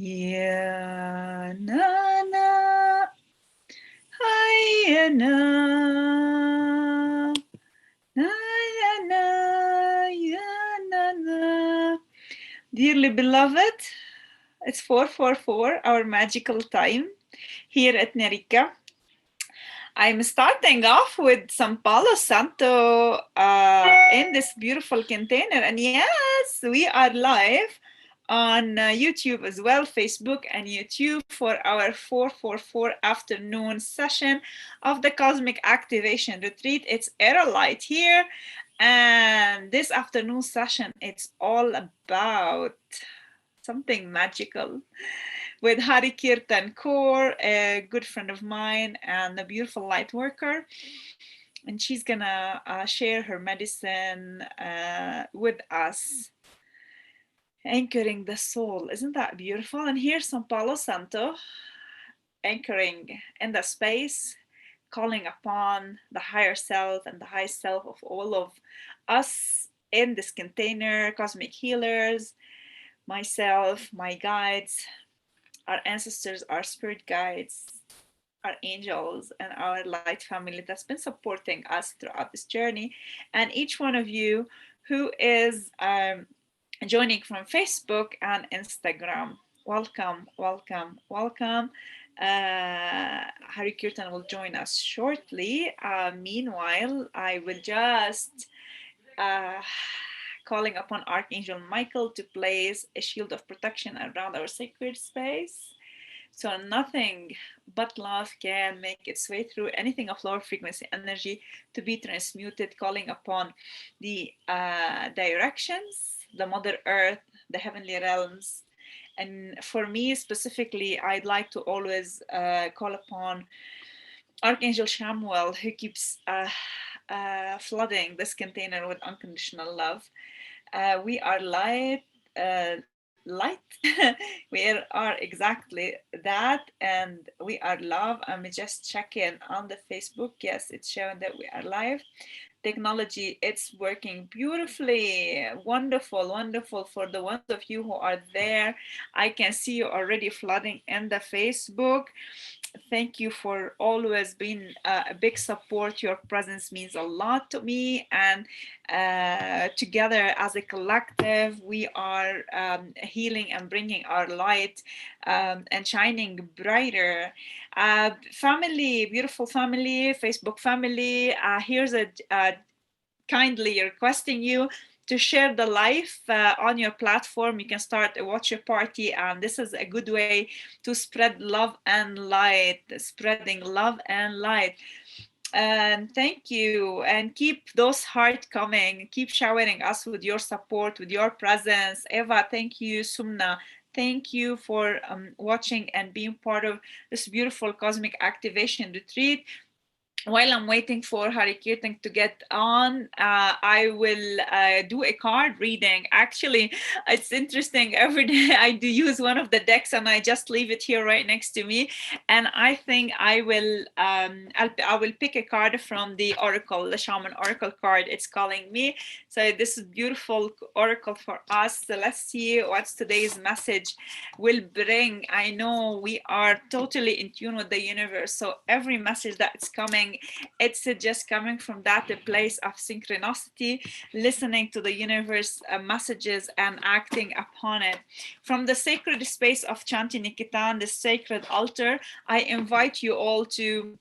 Ya na na, hi na na na, ya na na. Dearly beloved, it's 444, our magical time here at Nerika. I'm starting off with some Palo Santo in this beautiful container. And yes, we are live on YouTube as well, Facebook and YouTube for our 444 afternoon session of the Cosmic Activation Retreat. It's Aerolite here. And this afternoon session, it's all about something magical with Harikirtan Kaur, a good friend of mine and a beautiful light worker. And she's gonna share her medicine with us, anchoring the soul. Isn't that beautiful? And here's some Palo Santo, anchoring in the space, calling upon the higher self and the high self of all of us in this container, cosmic healers, myself, my guides, our ancestors, our spirit guides, our angels, and our light family that's been supporting us throughout this journey. And each one of you who is joining from Facebook and Instagram, welcome, welcome, welcome. Harikirtan will join us shortly. Meanwhile, I will just uh, calling upon Archangel Michael to place a shield of protection around our sacred space. So nothing but love can make its way through anything of lower frequency energy to be transmuted, calling upon the directions, the Mother Earth, the heavenly realms. And for me specifically, I'd like to always call upon Archangel Shamuel, who keeps flooding this container with unconditional love. We are light. We are exactly that, and we are love. I'm just checking on the Facebook. Yes, it's showing that we are live. Technology, it's working beautifully. Wonderful, wonderful. For the ones of you who are there, I can see you already flooding in the Facebook. Thank you for always being a big support. Your presence means a lot to me, and together as a collective, we are healing and bringing our light and shining brighter. Family, beautiful family, Facebook family, here's a kindly requesting you to share the live on your platform. You can start a watch your party, and this is a good way to spread love and light, spreading love and light. And thank you, and keep those hearts coming. Keep showering us with your support, with your presence. Eva, thank you. Sumna, thank you for watching and being part of this beautiful cosmic activation retreat. While I'm waiting for Harikirtan to get on, I will do a card reading. Actually, it's interesting. Every day I do use one of the decks, and I just leave it here right next to me. And I think I will I will pick a card from the Oracle, the Shaman Oracle card. It's calling me. So this is beautiful Oracle for us. So let's see what today's message will bring. I know we are totally in tune with the universe. So every message that's coming, it's just coming from that place of synchronicity, listening to the universe messages and acting upon it. From the sacred space of Chanti Nikitan, the sacred altar, I invite you all to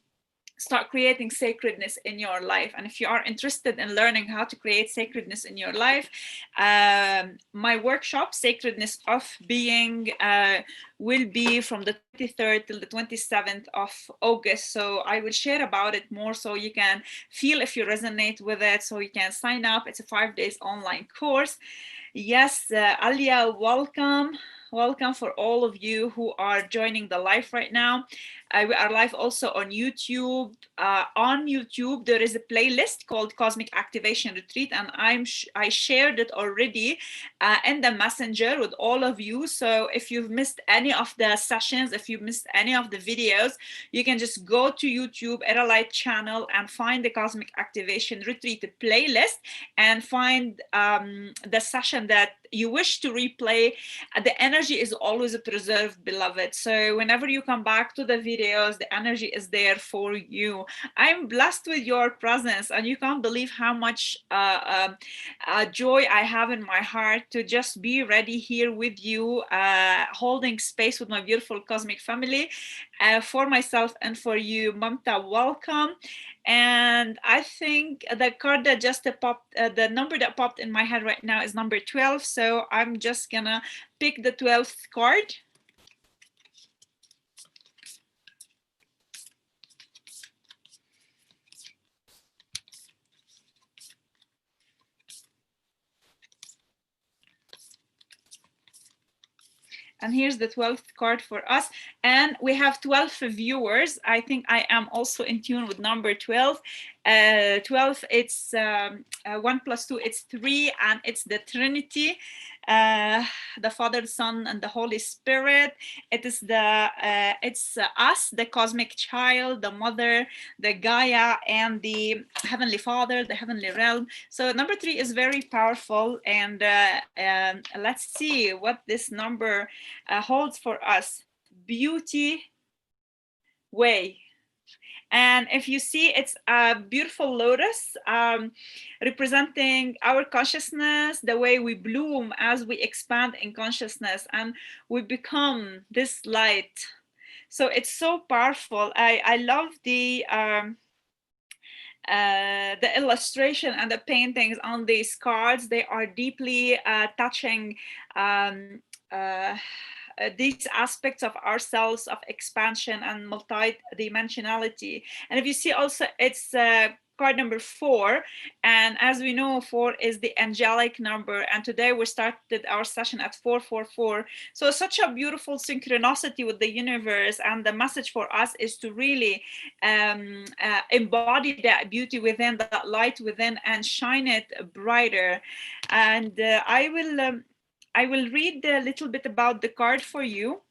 start creating sacredness in your life. And if you are interested in learning how to create sacredness in your life, my workshop Sacredness of Being will be from the 23rd till the 27th of August. So I will share about it more so you can feel if you resonate with it, so you can sign up. It's a 5 days online course. Yes, Alia, welcome. Welcome for all of you who are joining the live right now. We are live also on YouTube. On YouTube, there is a playlist called Cosmic Activation Retreat, and I shared it already in the messenger with all of you. So if you've missed any of the sessions, if you missed any of the videos, you can just go to YouTube, Aerolite channel, and find the Cosmic Activation Retreat playlist, and find the session that you wish to replay, the energy is always preserved, beloved. So whenever you come back to the videos, the energy is there for you. I'm blessed with your presence, and you can't believe how much joy I have in my heart to just be ready here with you, holding space with my beautiful cosmic family, for myself and for you. Mamta, welcome. And I think the card that just popped, the number that popped in my head right now is number 12. So I'm just gonna pick the 12th card. And here's the 12th card for us. And we have 12 viewers. I think I am also in tune with number 12. 12, it's 1 plus 2, it's 3, and it's the Trinity, the Father, Son, and the Holy Spirit. It is it's us, the cosmic child, the mother, the Gaia, and the Heavenly Father, the heavenly realm. So number 3 is very powerful, and let's see what this number holds for us. Beauty way. And if you see, it's a beautiful lotus, representing our consciousness, the way we bloom as we expand in consciousness and we become this light. So it's so powerful. I love the illustration and the paintings on these cards. They are deeply touching these aspects of ourselves, of expansion and multi-dimensionality. And if you see also, it's card number 4, and as we know, 4 is the angelic number, and today we started our session at 444. So such a beautiful synchronicity with the universe, and the message for us is to really embody that beauty within, that light within, and shine it brighter. And I will read a little bit about the card for you.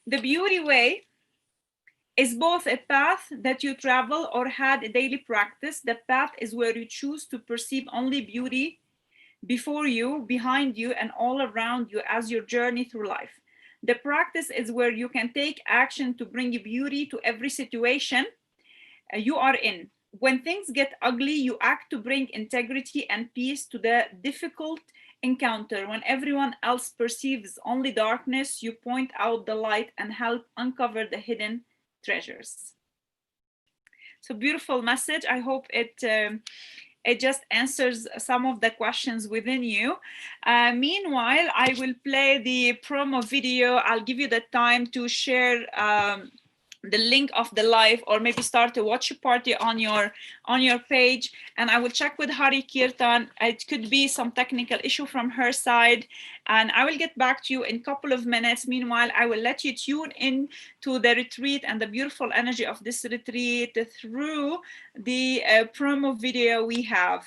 The beauty way is both a path that you travel or had a daily practice. The path is where you choose to perceive only beauty before you, behind you, and all around you as your journey through life. The practice is where you can take action to bring beauty to every situation you are in. When things get ugly, you act to bring integrity and peace to the difficult encounter. When everyone else perceives only darkness, you point out the light and help uncover the hidden treasures. So beautiful message. I hope it just answers some of the questions within you. Meanwhile, I will play the promo video. I'll give you the time to share the link of the live, or maybe start a watch party on your page, and I will check with Harikirtan. It could be some technical issue from her side, and I will get back to you in a couple of minutes. Meanwhile, I will let you tune in to the retreat and the beautiful energy of this retreat through the promo video we have.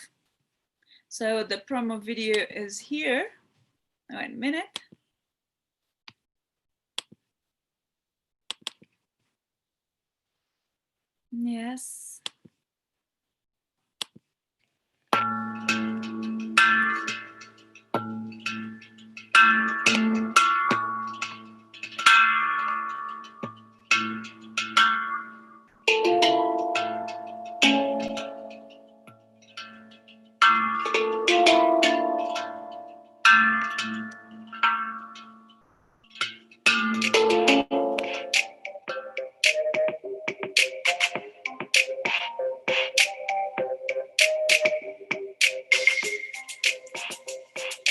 So the promo video is here. Wait a minute. Yes.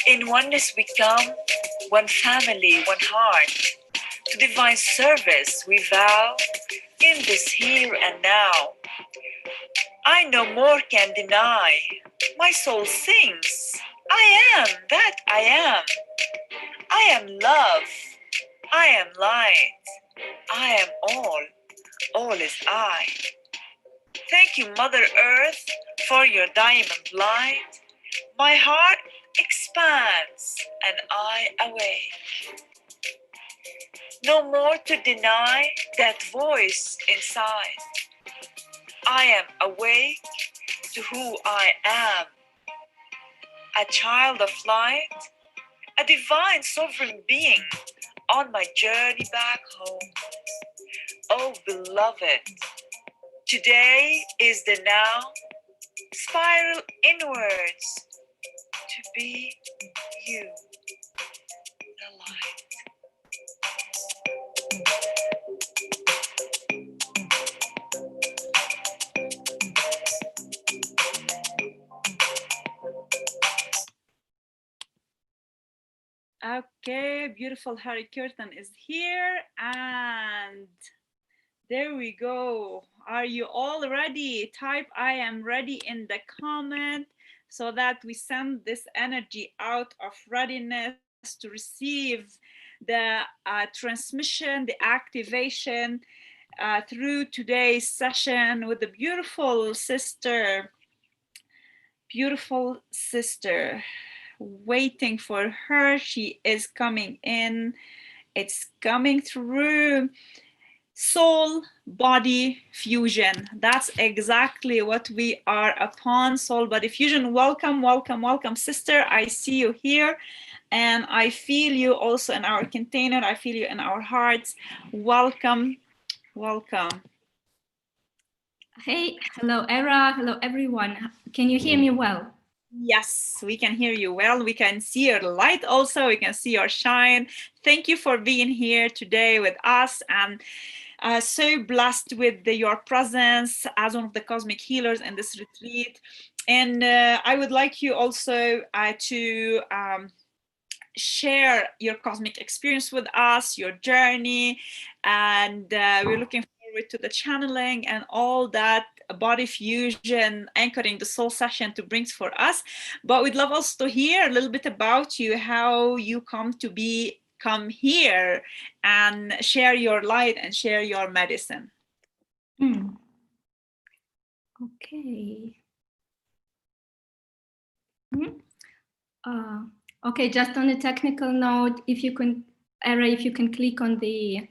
In oneness we come, one family, one heart. To divine service we vow, in this here and now. I no more can deny, my soul sings, I am that I am. I am love, I am light, I am all is I. Thank you, Mother Earth, for your diamond light. My heart expands and I awake. No more to deny that voice inside. I am awake to who I am. A child of light, a divine sovereign being on my journey back home. Oh, beloved, today is the now. Spiral inwards to be you, the light. Okay, beautiful Harikirtan is here, and there we go. Are you all ready? Type I am ready in the comment so that we send this energy out of readiness to receive the transmission, the activation through today's session with the beautiful sister. Beautiful sister. Waiting for her. She is coming in. It's coming through. Soul body fusion. That's exactly what we are upon. Soul body fusion. Welcome, welcome, welcome, sister. I see you here and I feel you also in our container. I feel you in our hearts. Welcome, welcome. Hey, hello, Era. Hello, everyone. Can you hear me well? Yes, we can hear you well. We can see your light also. We can see your shine. Thank you for being here today with us. And so blessed with your presence as one of the cosmic healers in this retreat. And I would like you also to share your cosmic experience with us, your journey, and we're looking forward to the channeling and all that body fusion anchoring the soul session to brings for us. But we'd love also to hear a little bit about you, how you come here and share your light and share your medicine. Okay. Okay, just on a technical note, if you can, Era, if you can click on the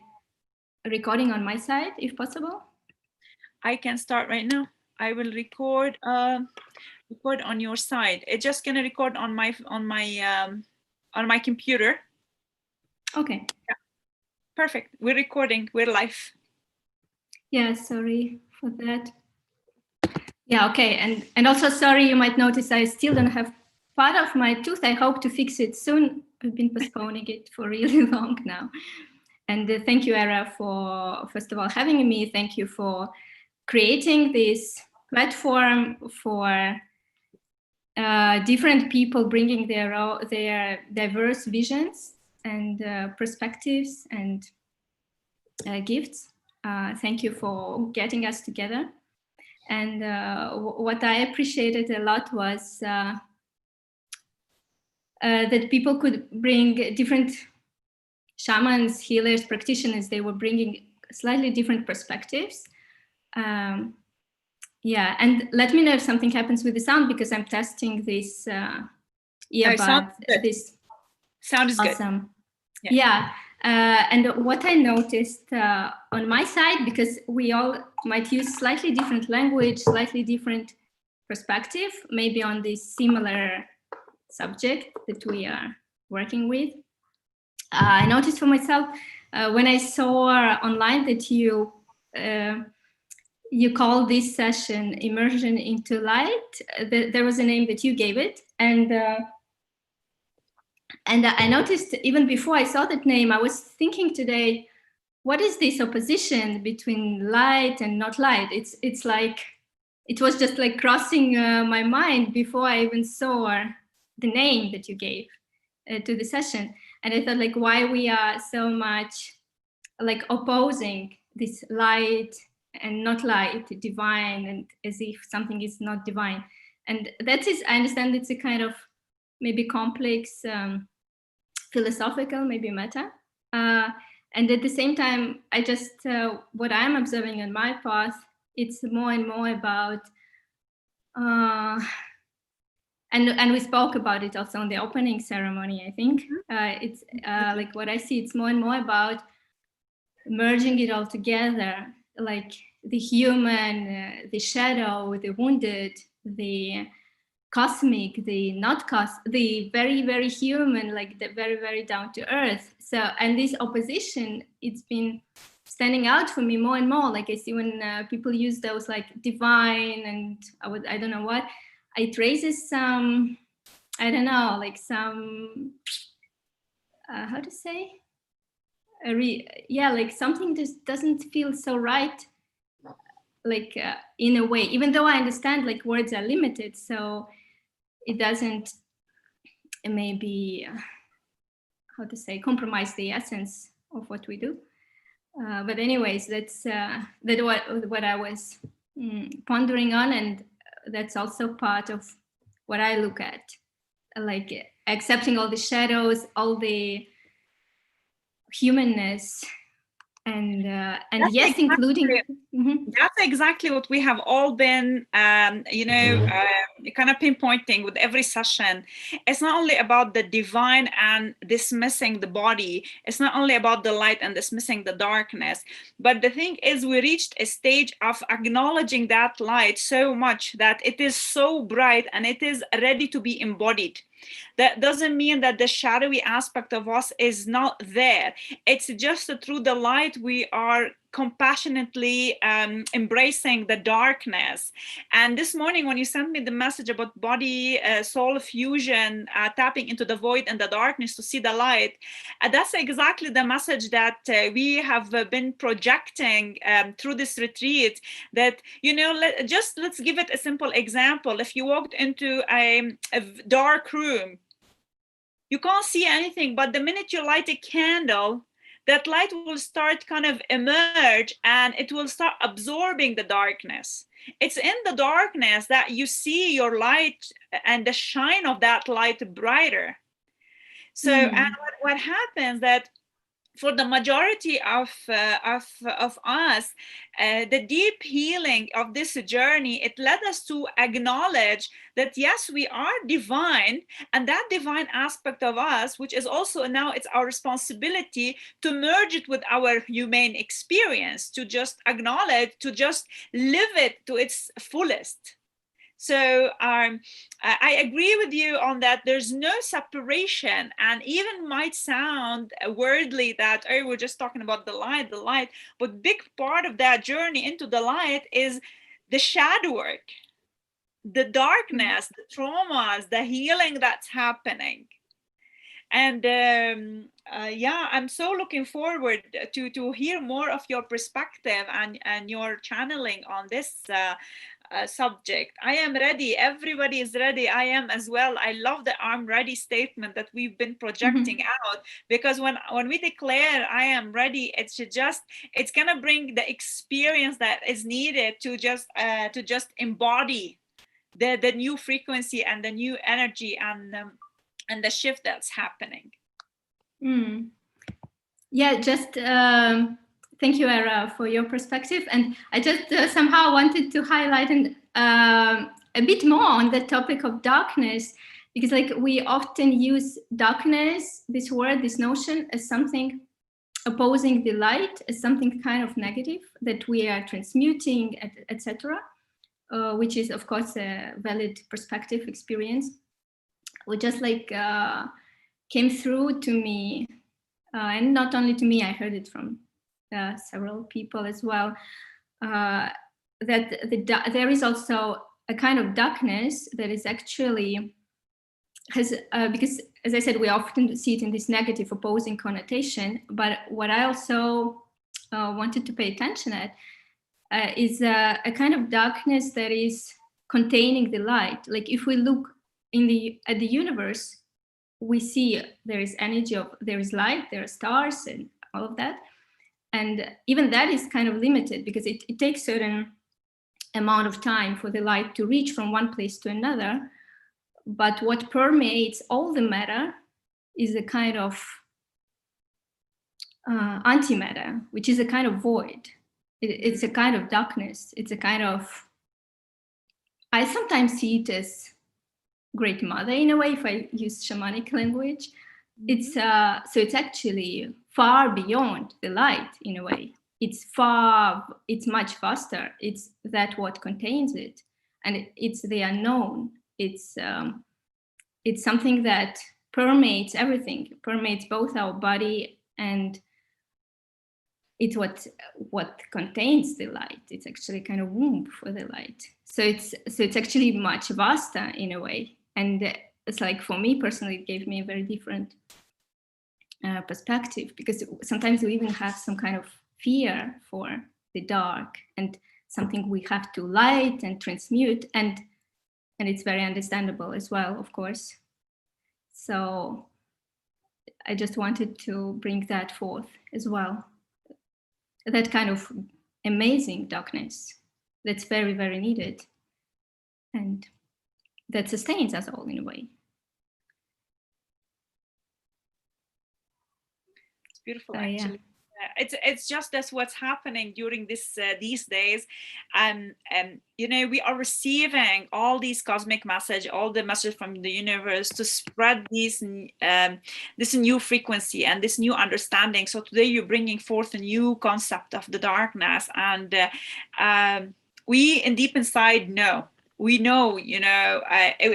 recording on my side, if possible. I can start right now. I will record on your side. It's just gonna record on my computer. Okay. Yeah. Perfect. We're recording. We're live. Yeah, sorry for that. Yeah, okay. And also sorry, you might notice I still don't have part of my tooth. I hope to fix it soon. I've been postponing it for really long now. And thank you, Era, for first of all having me. Thank you for creating this platform for different people bringing their diverse visions and perspectives and gifts. Thank you for getting us together. And what I appreciated a lot was that people could bring different shamans, healers, practitioners. They were bringing slightly different perspectives. Yeah, and let me know if something happens with the sound because I'm testing this earbud. This sound is awesome. Good. Yeah. And what I noticed on my side, because we all might use slightly different language, slightly different perspective, maybe on this similar subject that we are working with. I noticed for myself when I saw online that you called this session Immersion into Light. There was a name that you gave it. And I noticed even before I saw that name, I was thinking today, what is this opposition between light and not light? It's like, it was just like crossing my mind before I even saw the name that you gave to the session. And I thought like why we are so much like opposing this light and not light, divine, and as if something is not divine. And that is, I understand it's a kind of maybe complex, philosophical, maybe meta. And at the same time, I just, what I'm observing on my path it's more and more about, and we spoke about it also on the opening ceremony, I think. It's like what I see, it's more and more about merging it all together, like the human, the shadow, the wounded, the cosmic, the not the very, very human, like the very, very down to earth. So, and this opposition, it's been standing out for me more and more. Like I see when people use those like divine and I don't know what, it raises some, I don't know, like some, how to say? Yeah, like something just doesn't feel so right, like in a way, even though I understand like words are limited, so it doesn't maybe, how to say, compromise the essence of what we do. But anyways, that's what I was pondering on, and that's also part of what I look at, like accepting all the shadows, all the humanness, and yes, exactly, including. That's exactly what we have all been, kind of pinpointing with every session. It's not only about the divine and dismissing the body. It's not only about the light and dismissing the darkness. But the thing is, we reached a stage of acknowledging that light so much that it is so bright and it is ready to be embodied. That doesn't mean that the shadowy aspect of us is not there. It's just that through the light we are compassionately embracing the darkness. And this morning when you sent me the message about body soul fusion, tapping into the void and the darkness to see the light, that's exactly the message that we have been projecting through this retreat. That, let's give it a simple example. If you walked into a dark room, you can't see anything, but the minute you light a candle, that light will start kind of emerge and it will start absorbing the darkness. It's in the darkness that you see your light and the shine of that light brighter. So, and what happens that for the majority of us, the deep healing of this journey, it led us to acknowledge that yes, we are divine, and that divine aspect of us, which is also now it's our responsibility to merge it with our humane experience, to just acknowledge, to just live it to its fullest. So I agree with you on that. There's no separation, and even might sound worldly that, oh, we're just talking about the light, but big part of that journey into the light is the shadow work, the darkness, the traumas, the healing that's happening. And I'm so looking forward to hear more of your perspective and your channeling on this subject. I am ready. Everybody is ready. I am as well. I love the I'm ready statement that we've been projecting out, because when we declare I am ready, it's gonna bring the experience that is needed to just embody the new frequency and the new energy and the shift that's happening. Yeah, just thank you, Era, for your perspective. And I just somehow wanted to highlight a bit more on the topic of darkness, because like we often use darkness, this word, this notion, as something opposing the light, as something kind of negative that we are transmuting, etc., which is of course a valid perspective experience. Which just like came through to me, and not only to me, I heard it from several people as well, that there is also a kind of darkness that is actually has, because as I said, we often see it in this negative opposing connotation, but what I also wanted to pay attention at is a kind of darkness that is containing the light. Like if we look at the universe, we see there is energy, there is light, there are stars and all of that. And even that is kind of limited because it takes certain amount of time for the light to reach from one place to another. But what permeates all the matter is a kind of antimatter, which is a kind of void. it's a kind of darkness. It's a kind of, I sometimes see it as great mother in a way, if I use shamanic language. It's so it's actually far beyond the light in a way. It's much faster. It's that what contains it, and it's the unknown. It's something that permeates everything, permeates both our body, and it's what contains the light. It's actually kind of womb for the light. So it's actually much vaster in a way. And it's like, for me personally, it gave me a very different perspective, because sometimes we even have some kind of fear for the dark and something we have to light and transmute, and it's very understandable as well, of course. So I just wanted to bring that forth as well. That kind of amazing darkness that's very, very needed, and that sustains us all in a way. It's beautiful, actually. Yeah. It's just that's what's happening during these days, and you know, we are receiving all these cosmic message, all the message from the universe to spread this new frequency and this new understanding. So today you're bringing forth a new concept of the darkness, and we in deep inside know. We know, you know,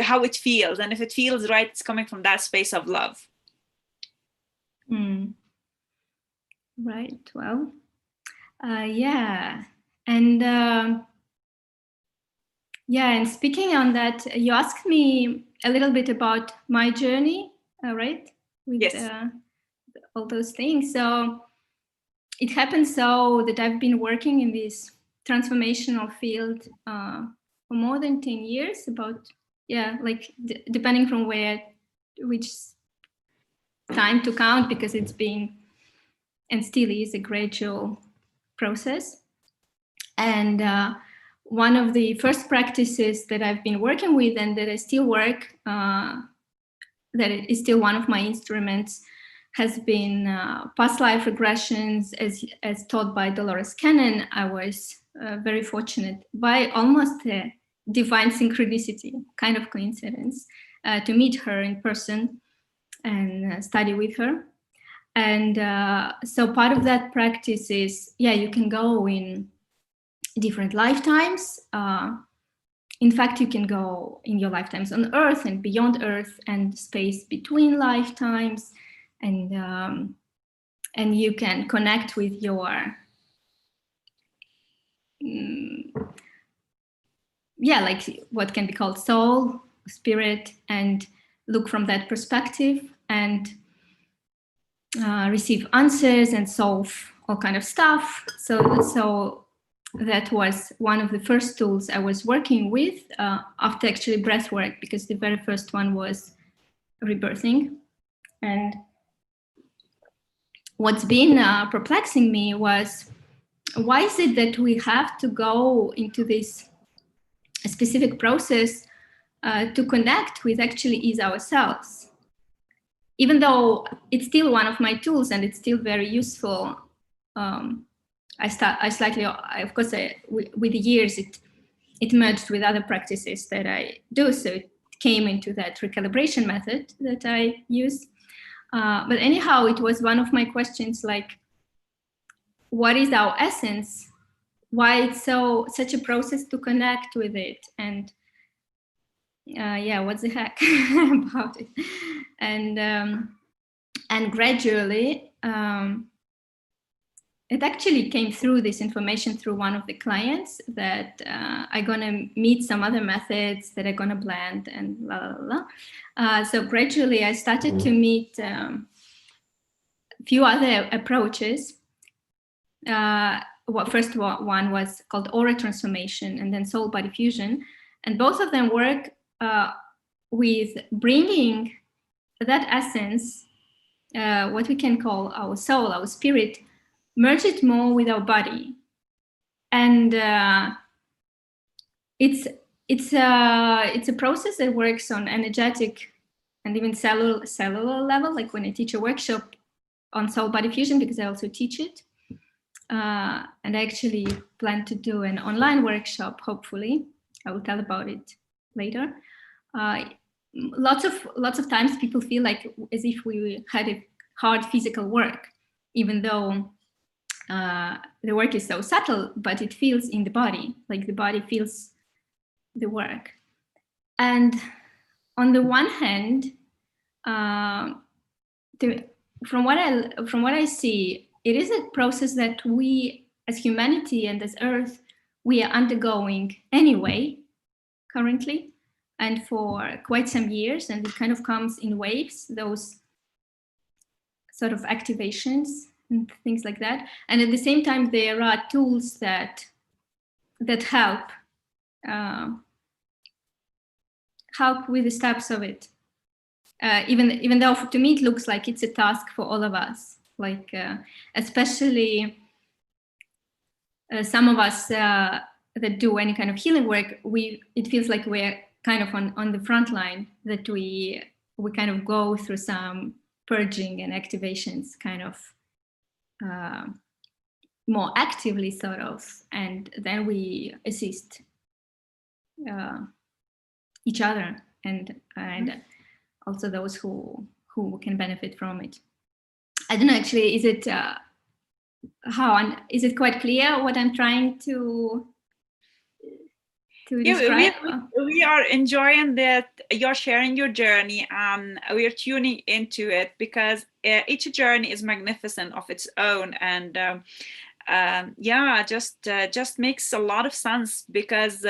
how it feels, and if it feels right, it's coming from that space of love. Right. Well, yeah. And yeah, and speaking on that, you asked me a little bit about my journey, right? With yes. All those things. So it happened so that I've been working in this transformational field for more than 10 years, about, yeah, like depending from which time to count, because it's been and still is a gradual process. And one of the first practices that I've been working with, and that I still work, that is still one of my instruments, has been past life regressions, as taught by Dolores Cannon. I was very fortunate, by almost a divine synchronicity, kind of coincidence, to meet her in person and study with her. And so part of that practice is, yeah, you can go in different lifetimes. In fact, you can go in your lifetimes on Earth and beyond Earth and space between lifetimes, and you can connect with your yeah, like what can be called soul, spirit, and look from that perspective and receive answers and solve all kind of stuff. So that was one of the first tools I was working with after actually breath work, because the very first one was rebirthing. And what's been perplexing me was, why is it that we have to go into this specific process to connect with actually is ourselves? Even though it's still one of my tools and it's still very useful, with the years, it merged with other practices that I do. So it came into that recalibration method that I use. But anyhow, it was one of my questions, like, what is our essence? Why it's such a process to connect with it? And yeah, what's the heck about it? And gradually, it actually came through this information through one of the clients that I'm gonna meet some other methods that are gonna blend and la la la. So gradually, I started to meet a few other approaches. First one was called aura transformation, and then soul body fusion, and both of them work with bringing that essence, what we can call our soul, our spirit, merge it more with our body. And it's a process that works on energetic and even cellular level, like when I teach a workshop on soul body fusion, because I also teach it. And I actually plan to do an online workshop, hopefully. I will tell about it later. Lots of times people feel like as if we had a hard physical work, even though the work is so subtle, but it feels in the body, like the body feels the work. And on the one hand, from what I see, it is a process that we as humanity and as Earth, we are undergoing anyway, currently, and for quite some years, and it kind of comes in waves, those sort of activations and things like that. And at the same time, there are tools that help help with the steps of it. Even though to me it looks like it's a task for all of us, like especially some of us that do any kind of healing work, it feels like we're kind of on the front line, that we kind of go through some purging and activations kind of more actively, sort of, and then we assist each other and also those who can benefit from it. I don't know, actually, is it is it quite clear what I'm trying to describe? We are enjoying that you're sharing your journey, and we're tuning into it because each journey is magnificent of its own, and yeah, just makes a lot of sense, because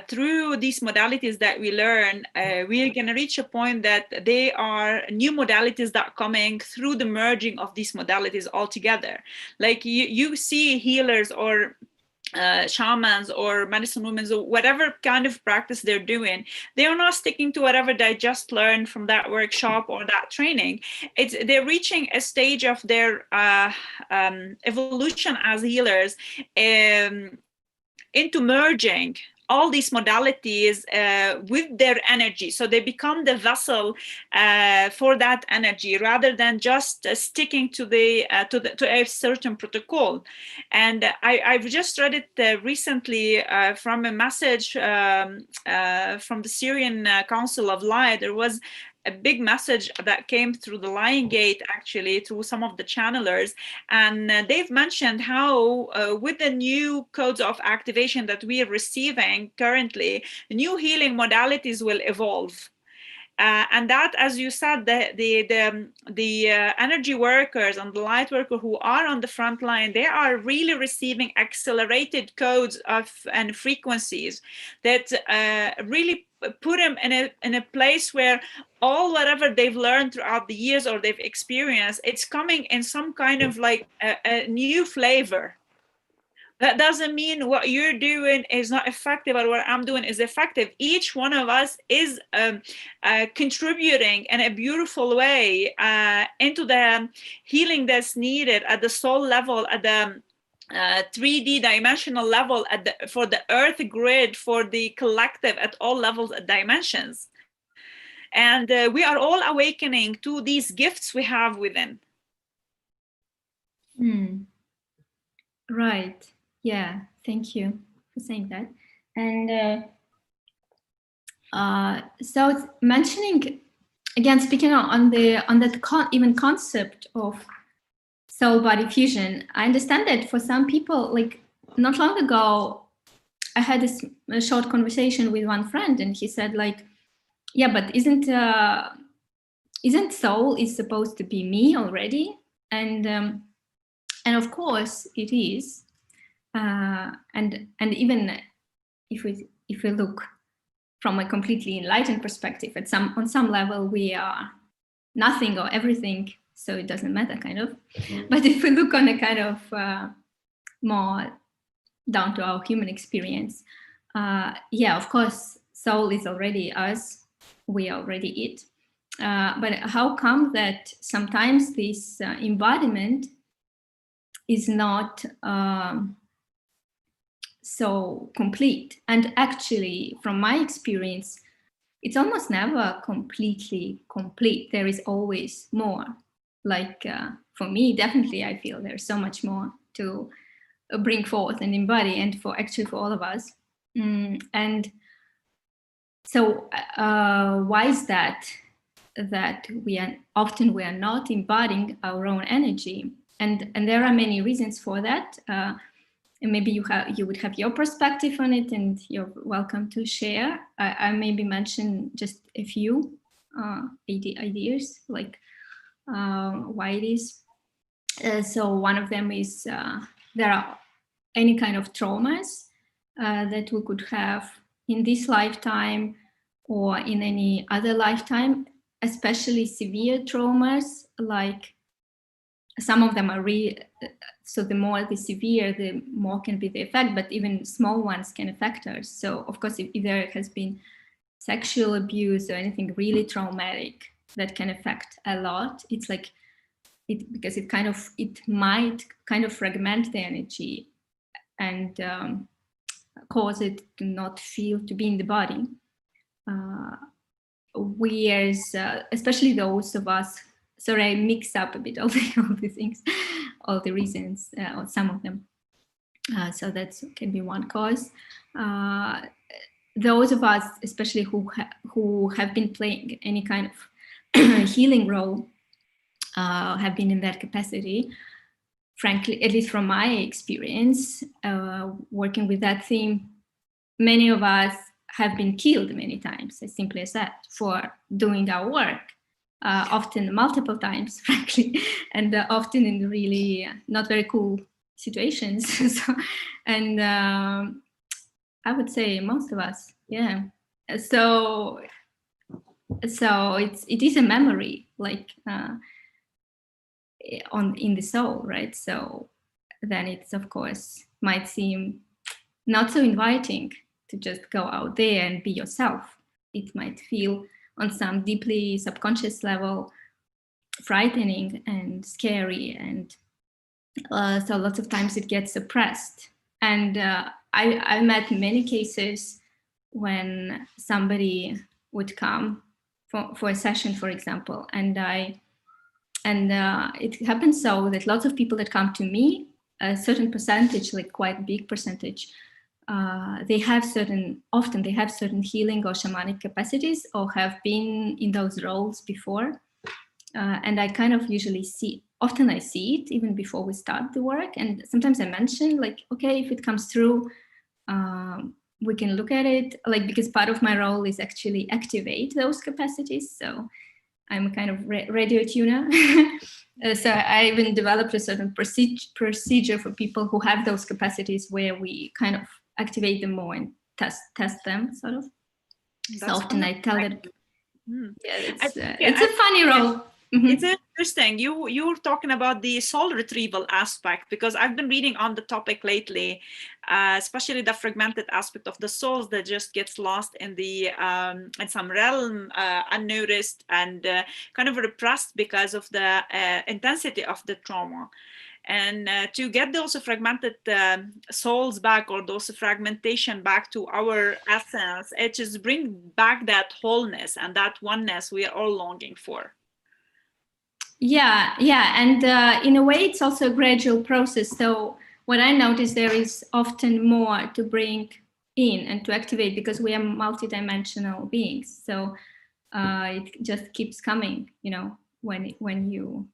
through these modalities that we learn, we're going to reach a point that they are new modalities that are coming through the merging of these modalities all together. Like you see healers or shamans or medicine women or whatever kind of practice they're doing, they are not sticking to whatever they just learned from that workshop or that training. They're reaching a stage of their evolution as healers into merging all these modalities with their energy, so they become the vessel for that energy, rather than just sticking to a certain protocol. And I've just read it recently from a message from the Syrian Council of Light. There was a big message that came through the Lion Gate, actually, through some of the channelers. And they've mentioned how with the new codes of activation that we are receiving currently, new healing modalities will evolve. And that, as you said, the energy workers and the light worker who are on the front line, they are really receiving accelerated codes and frequencies that really put them in a place where all whatever they've learned throughout the years or they've experienced, it's coming in some kind of like a new flavor. That doesn't mean what you're doing is not effective or what I'm doing is effective. Each one of us is contributing in a beautiful way into the healing that's needed at the soul level, at the 3D dimensional level, for the earth grid, for the collective, at all levels and dimensions. And we are all awakening to these gifts we have within. Right. Yeah, thank you for saying that. And so mentioning again, speaking on that even concept of soul body fusion, I understand that for some people, like not long ago, I had a short conversation with one friend, and he said, like, yeah, but isn't soul is supposed to be me already? And of course it is. And even if we look from a completely enlightened perspective, on some level we are nothing or everything, so it doesn't matter, kind of. But if we look on a kind of more down to our human experience, yeah, of course, soul is already us, we are already it. But how come that sometimes this embodiment is not so complete? And actually, from my experience, it's almost never completely complete. There is always more. Like for me, definitely, I feel there's so much more to bring forth and embody, and for all of us. And so why is that we are not embodying our own energy? And there are many reasons for that. And maybe you would have your perspective on it, and you're welcome to share. I maybe mention just a few ideas, like why it is. So one of them is there are any kind of traumas that we could have in this lifetime or in any other lifetime, especially severe traumas, like some of them are really, so the more the severe, the more can be the effect, but even small ones can affect us. So of course, if there has been sexual abuse or anything really traumatic that can affect a lot, it's like, because it might kind of fragment the energy and cause it to not feel to be in the body. Whereas, especially those of us, sorry, I mix up a bit all the things, all the reasons, or some of them. So that can be one cause. Those of us, especially who have been playing any kind of healing role, have been in that capacity. Frankly, at least from my experience, working with that theme, many of us have been killed many times, as simply as that, for doing our work, often multiple times, frankly, and often in really not very cool situations. So, and I would say most of us, yeah. So it is a memory, like in the soul, right? So then it's, of course, might seem not so inviting to just go out there and be yourself. It might feel on some deeply subconscious level frightening and scary, and so lots of times it gets suppressed. And I met many cases when somebody would come for a session, for example, and it happens so that lots of people that come to me, a certain percentage, like quite big percentage, they have certain healing or shamanic capacities, or have been in those roles before. And I kind of usually often I see it even before we start the work. And sometimes I mention, like, okay, if it comes through, we can look at it, like, because part of my role is actually activate those capacities. So I'm a kind of radio tuner. So I even developed a certain procedure for people who have those capacities, where we kind of activate them more and test them, sort of. So often I tell them, yeah, it's a funny role. It's interesting. You were talking about the soul retrieval aspect, because I've been reading on the topic lately, especially the fragmented aspect of the souls that just gets lost in the in some realm, unnoticed and kind of repressed because of the intensity of the trauma. And to get those fragmented souls back, or those fragmentation back to our essence, it just brings back that wholeness and that oneness we are all longing for. Yeah, and in a way, it's also a gradual process. So what I notice, there is often more to bring in and to activate, because we are multidimensional beings. So it just keeps coming, when you,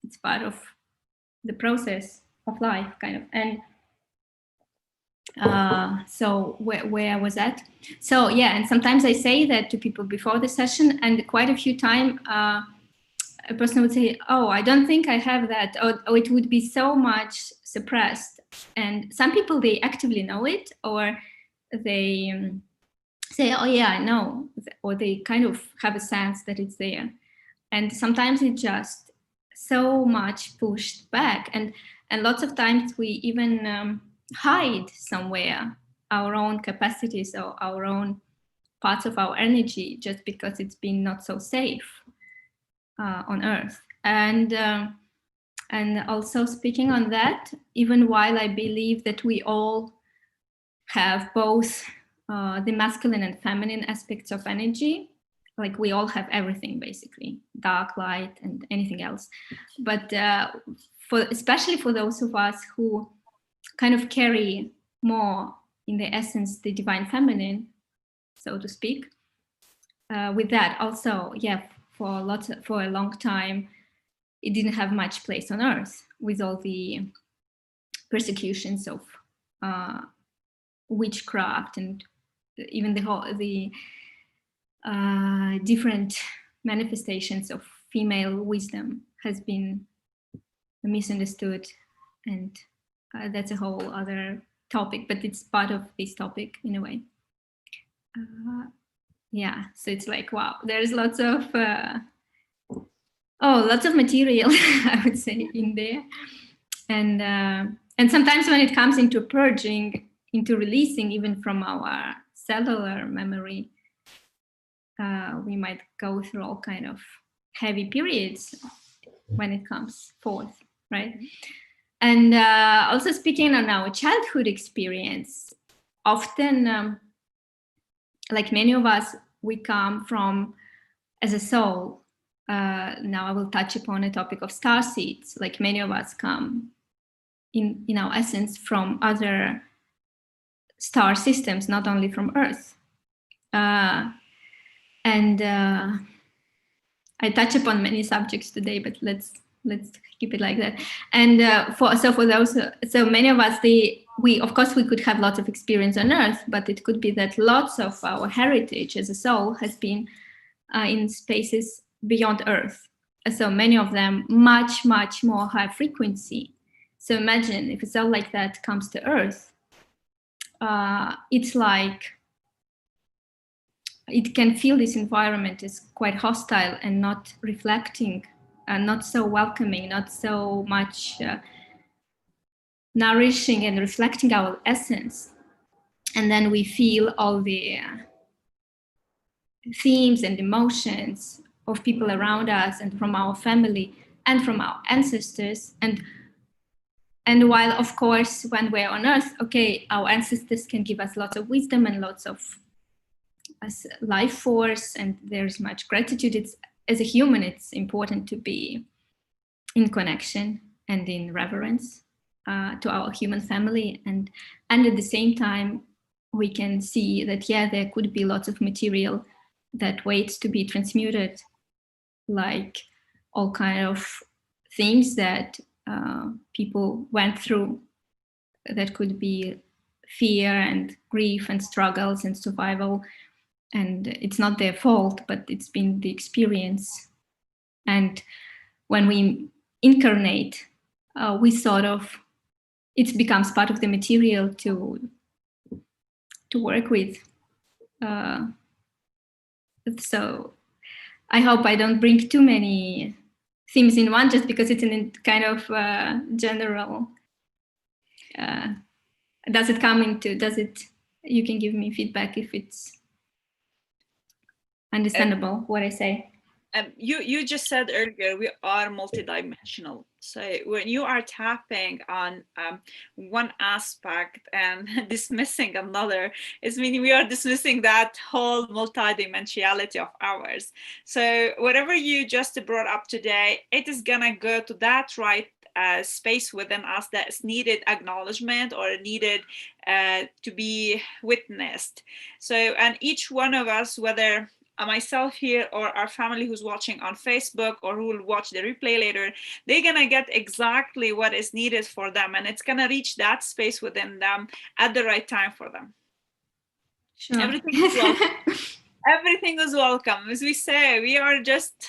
it's part of the process of life, kind of. And so where was that? So yeah, and sometimes I say that to people before the session, and quite a few times a person would say, oh, I don't think I have that, or it would be so much suppressed. And some people, they actively know it, or they say, oh yeah, I know, or they kind of have a sense that it's there. And sometimes it just so much pushed back, and lots of times we even hide somewhere our own capacities or our own parts of our energy, just because it's been not so safe on Earth. And also, speaking on that, even while I believe that we all have both the masculine and feminine aspects of energy, like we all have everything, basically, dark, light, and anything else. But especially for those of us who kind of carry more in the essence the divine feminine, so to speak, with that also, yeah, for a long time, it didn't have much place on earth with all the persecutions of witchcraft and even the different manifestations of female wisdom has been misunderstood, and that's a whole other topic, but it's part of this topic in a way. Yeah, so it's like, wow, there's lots of material, I would say, in there. And sometimes when it comes into purging, into releasing even from our cellular memory, we might go through all kind of heavy periods when it comes forth, right? And also speaking on our childhood experience, often, like many of us, we come from, as a soul, now I will touch upon a topic of star seeds, like many of us come in our essence from other star systems, not only from Earth. And I touch upon many subjects today, but let's keep it like that. And for those, so many of us, we of course we could have lots of experience on Earth, but it could be that lots of our heritage as a soul has been in spaces beyond Earth. So many of them much more high frequency. So imagine if a soul like that comes to Earth, it's like it can feel this environment is quite hostile and not reflecting, not so welcoming, not so much nourishing and reflecting our essence. And then we feel all the themes and emotions of people around us and from our family and from our ancestors. And while, of course, when we're on Earth, okay, our ancestors can give us lots of wisdom and lots of life force, and there's much gratitude. It's, as a human, it's important to be in connection and in reverence to our human family. And at the same time, we can see that, yeah, there could be lots of material that waits to be transmuted, like all kind of things that people went through, that could be fear and grief and struggles and survival. And it's not their fault, but it's been the experience. And when we incarnate, we sort of, it becomes part of the material to work with. So I hope I don't bring too many themes in one, just because it's in kind of general. Does it come into, you can give me feedback if it's understandable what I say. You just said earlier, we are multidimensional. So when you are tapping on one aspect and dismissing another, it's meaning we are dismissing that whole multidimensionality of ours. So whatever you just brought up today, it is gonna go to that right space within us that is needed acknowledgement or needed to be witnessed. So, and each one of us, whether myself here or our family who's watching on Facebook or who will watch the replay later, they're gonna get exactly what is needed for them, and it's gonna reach that space within them at the right time for them. Sure. Everything is welcome. Everything is welcome. As we say, we are just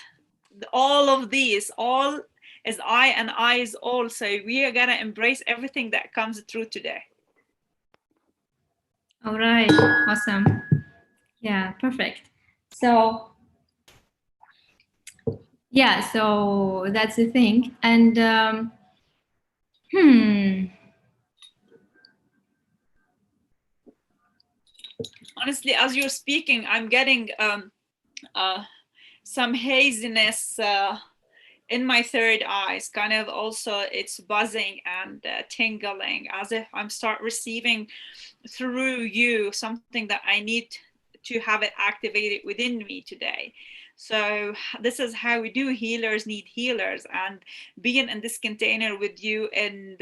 all of these. All is I and I is all. So we are gonna embrace everything that comes through today. All right. Awesome. Yeah, perfect. So yeah, so that's the thing. And honestly, as you're speaking, I'm getting some haziness in my third eye. It's kind of also, it's buzzing and tingling, as if I'm start receiving through you something that I need to have it activated within me today. So this is how we do. Healers need healers, and being in this container with you, and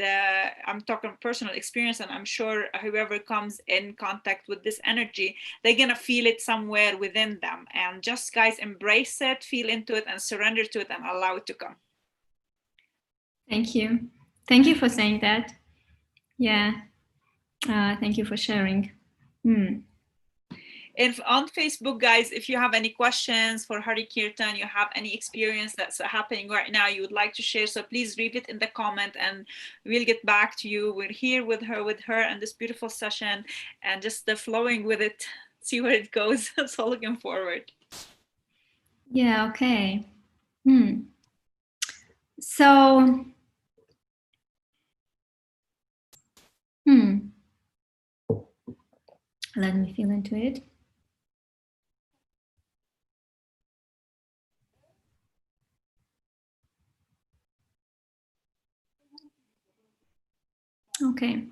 I'm talking personal experience, and I'm sure whoever comes in contact with this energy, they're gonna feel it somewhere within them. And just guys, embrace it, feel into it, and surrender to it, and allow it to come. Thank you. Thank you for saying that. Yeah. Thank you for sharing. If on Facebook, guys, if you have any questions for Harikirtan, you have any experience that's happening right now you would like to share, so please leave it in the comment and we'll get back to you. We're here with her and this beautiful session, and just the flowing with it, see where it goes. So looking forward. Yeah, okay. So, let me feel into it. Okay.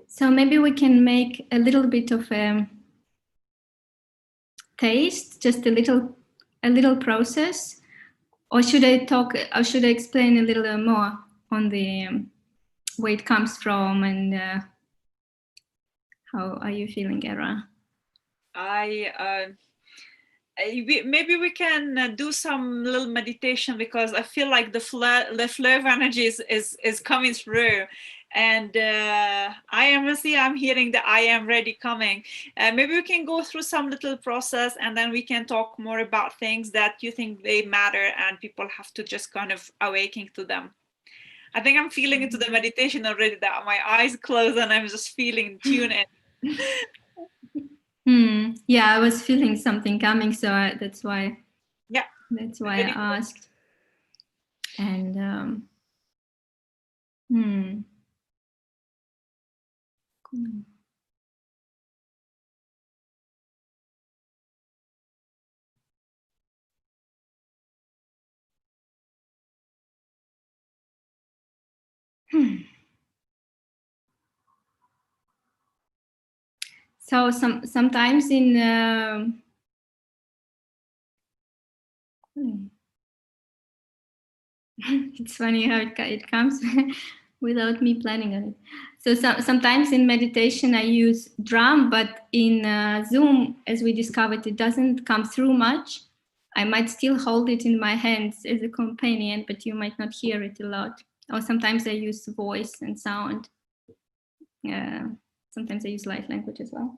So maybe we can make a little bit of a taste, just a little process, or should I talk? Or should I explain a little more on the where it comes from and how are you feeling, Era? Maybe we can do some little meditation, because I feel like the flow of energy is coming through, and I'm hearing the I am ready coming. Maybe we can go through some little process, and then we can talk more about things that you think they matter and people have to just kind of awaken to them. I think I'm feeling into the meditation already, that my eyes closed and I'm just feeling tune in. Yeah, I was feeling something coming, so that's why. Yeah, that's why I asked. And So sometimes in it's funny how it comes without me planning on it. So sometimes in meditation I use drum, but in Zoom, as we discovered, it doesn't come through much. I might still hold it in my hands as a companion, but you might not hear it a lot. Or sometimes I use voice and sound. Sometimes I use light language as well.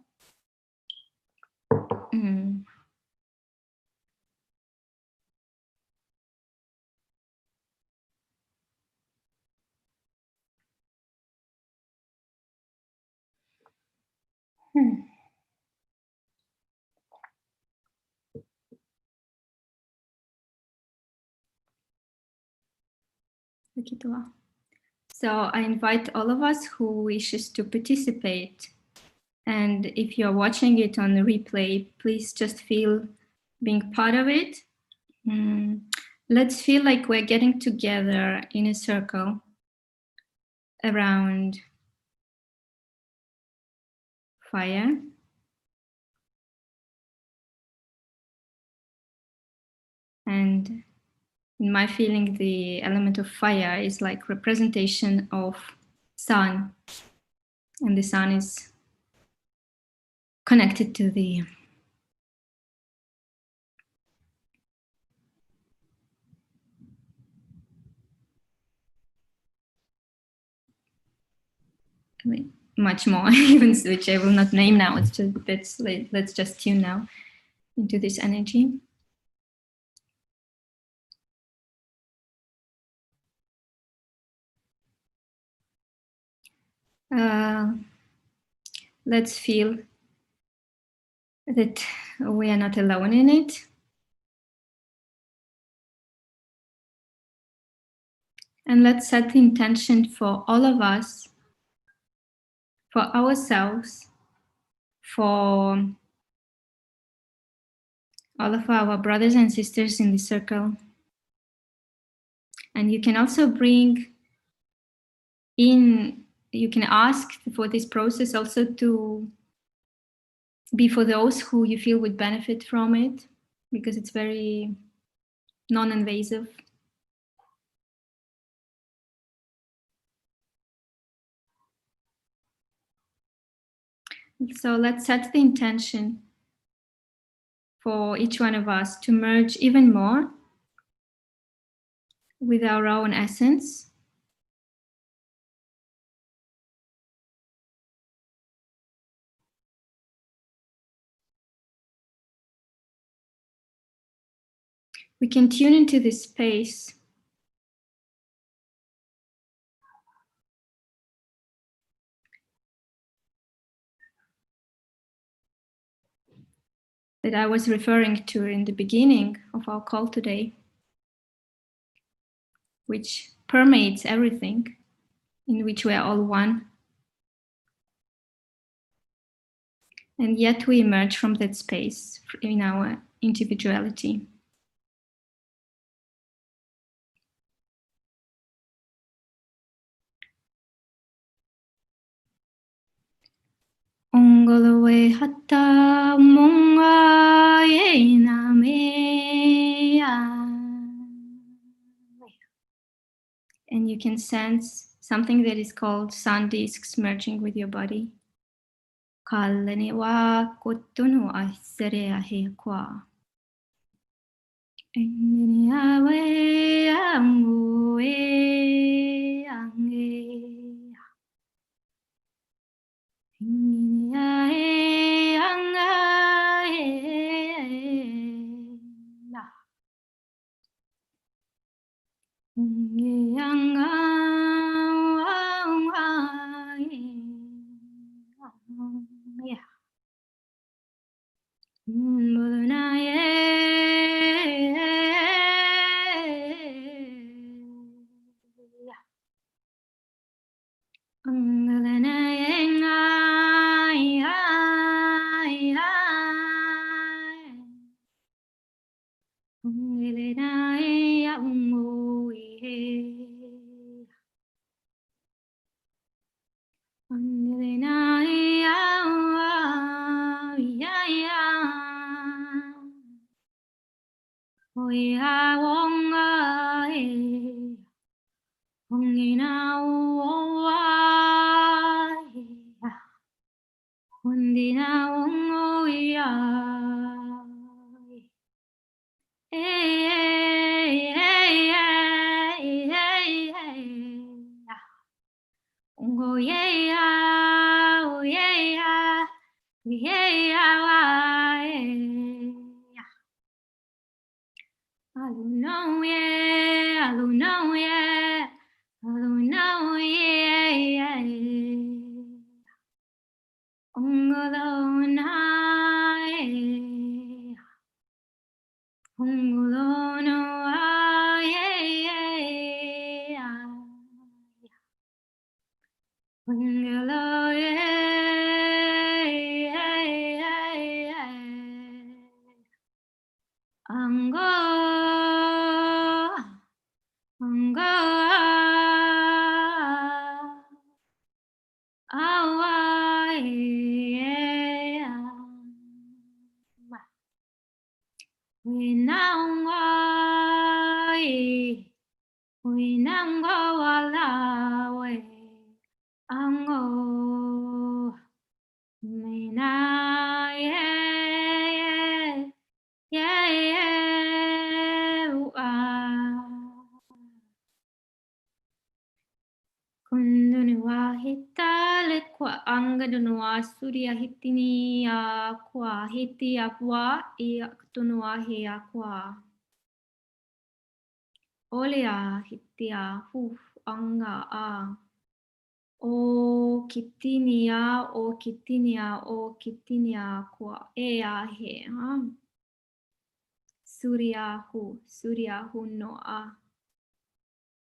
So I invite all of us who wishes to participate. And if you're watching it on the replay, please just feel being part of it. Let's feel like we're getting together in a circle around fire. And in my feeling, the element of fire is like representation of sun. And the sun is connected to the much more, even which I will not name now. It's just let's just tune now into this energy. Let's feel that we are not alone in it. And let's set the intention for all of us, for ourselves, for all of our brothers and sisters in the circle. And you can also bring in, you can ask for this process also to be for those who you feel would benefit from it, because it's very non-invasive. So let's set the intention for each one of us to merge even more with our own essence. We can tune into this space that I was referring to in the beginning of our call today, which permeates everything, in which we are all one. And yet we emerge from that space in our individuality. Ongolowe hatta monga yena meya. And you can sense something that is called sun discs merging with your body. Kalene wa kotunu asere ahe kwa. Engini awe angu e ange. Engini ae anga e la. Engini anga wa e ya. Mulana Oh yeah, oh yeah, yeah. I don't know, yeah, I don't know, yeah, I don't know, yeah, yeah. Ongolona, yeah, ongolona, yeah, yeah. Ongolo, yeah, yeah, yeah. Ango, ango, awa, yeah. We now we now wala we ango me na yeah yeah yeah kunduni wa hitale kwa anga dunu wa surya hitini ya kwa hiti ya kwa iya kutunu wa hiya kwa Olea hitia huf anga a O kitinia, o kitinia, o kitinia kwa ea he. Suryahu no a.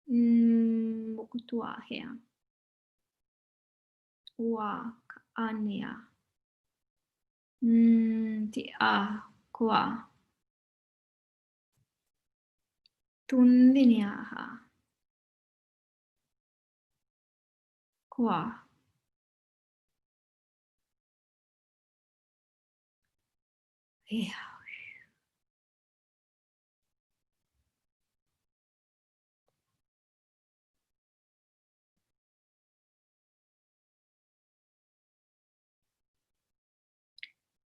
Mukutua he. Wa ania. Ti a kwa. Tundiniaha. Kwa. Yeah.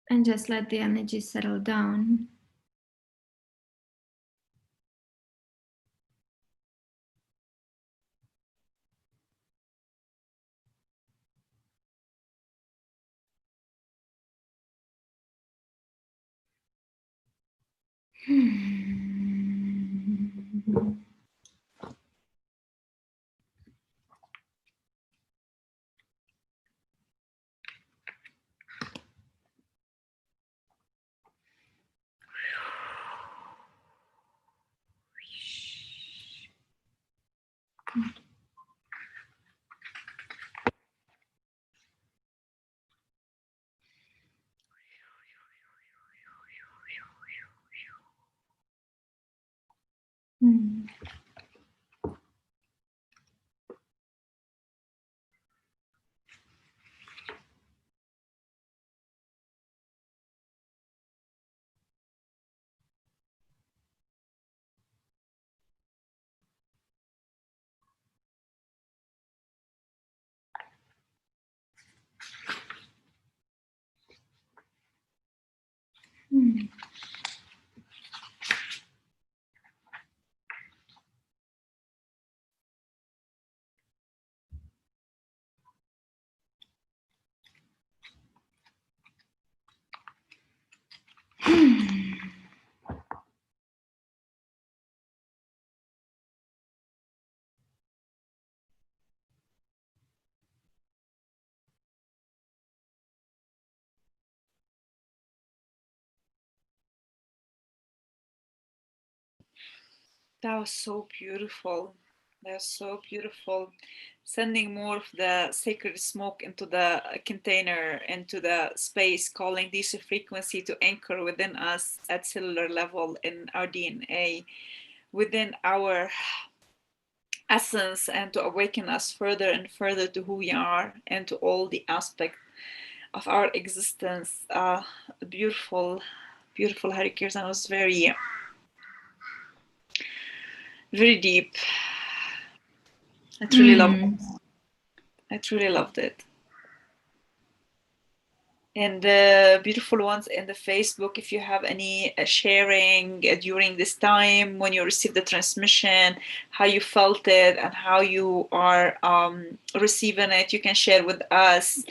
And just let the energy settle down. That was so beautiful. That's so beautiful. Sending more of the sacred smoke into the container, into the space, calling this a frequency to anchor within us at cellular level in our DNA, within our essence, and to awaken us further and further to who we are and to all the aspects of our existence. Beautiful, beautiful Harikirtan was very, very deep. I truly loved it. I truly loved it. And the beautiful ones in the Facebook, if you have any sharing during this time when you received the transmission, how you felt it and how you are receiving it, you can share with us.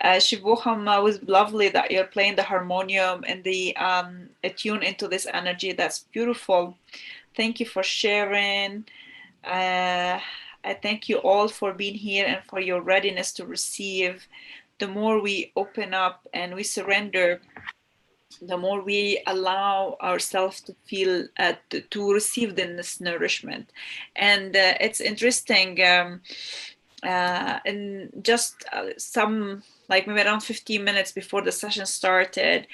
Shivoham was lovely that you're playing the harmonium and the attune into this energy. That's beautiful. Thank you for sharing. I thank you all for being here and for your readiness to receive. The more we open up and we surrender, the more we allow ourselves to feel to receive this nourishment. And it's interesting, and just some, like maybe around 15 minutes before the session started,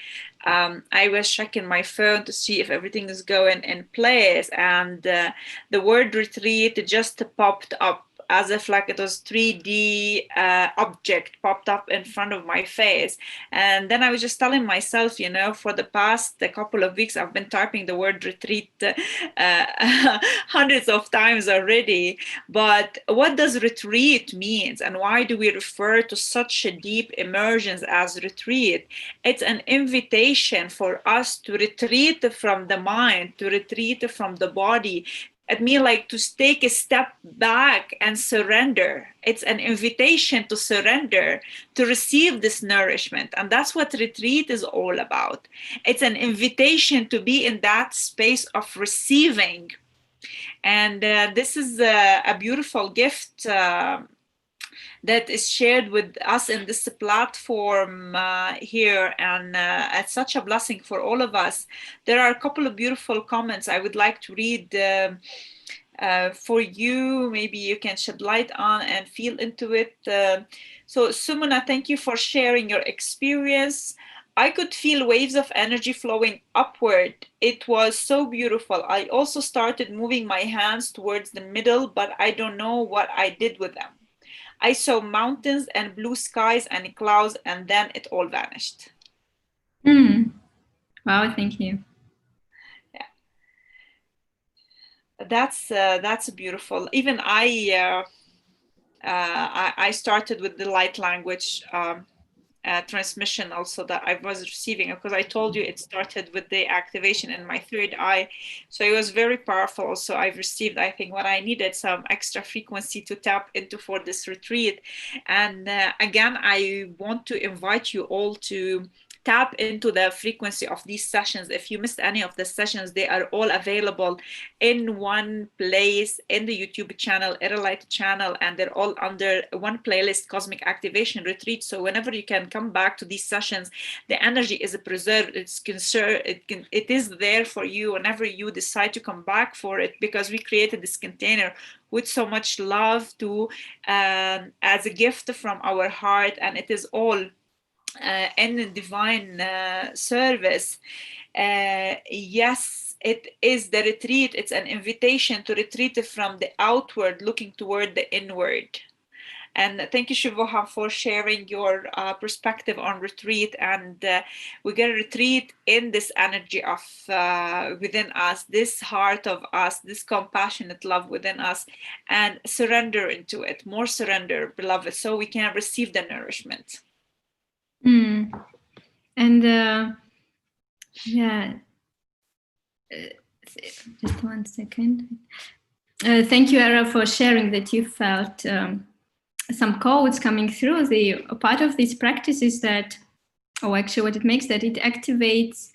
I was checking my phone to see if everything is going in place, and the word retreat just popped up as if like it was 3D object popped up in front of my face. And then I was just telling myself, you know, for the past couple of weeks, I've been typing the word retreat hundreds of times already. But what does retreat mean, and why do we refer to such a deep immersions as retreat? It's an invitation for us to retreat from the mind, to retreat from the body. It means like to take a step back and surrender. It's an invitation to surrender, to receive this nourishment. And that's what retreat is all about. It's an invitation to be in that space of receiving. And this is a beautiful gift that is shared with us in this platform here, and it's such a blessing for all of us. There are a couple of beautiful comments I would like to read for you. Maybe you can shed light on and feel into it. So Sumana, thank you for sharing your experience. I could feel waves of energy flowing upward. It was so beautiful. I also started moving my hands towards the middle, but I don't know what I did with them. I saw mountains and blue skies and clouds, and then it all vanished. Wow, thank you. Yeah, that's beautiful. Even I started with the light language transmission also that I was receiving, because I told you it started with the activation in my third eye. So it was very powerful. So I've received, I think, what I needed, some extra frequency to tap into for this retreat. And again, I want to invite you all to tap into the frequency of these sessions. If you missed any of the sessions, they are all available in one place in the YouTube channel, Erelite channel, and they're all under one playlist, Cosmic Activation Retreat. So whenever you can come back to these sessions, the energy is preserved. It is there for you whenever you decide to come back for it, because we created this container with so much love to as a gift from our heart, and it is all in divine service. Yes, it is the retreat. It's an invitation to retreat from the outward, looking toward the inward. And thank you, Shivoha, for sharing your perspective on retreat. And we're going to retreat in this energy of within us, this heart of us, this compassionate love within us, and surrender into it. More surrender, beloved, so we can receive the nourishment. And yeah, just 1 second. Thank you, Era, for sharing that you felt some codes coming through. The part of this practice is that, actually what it makes, that it activates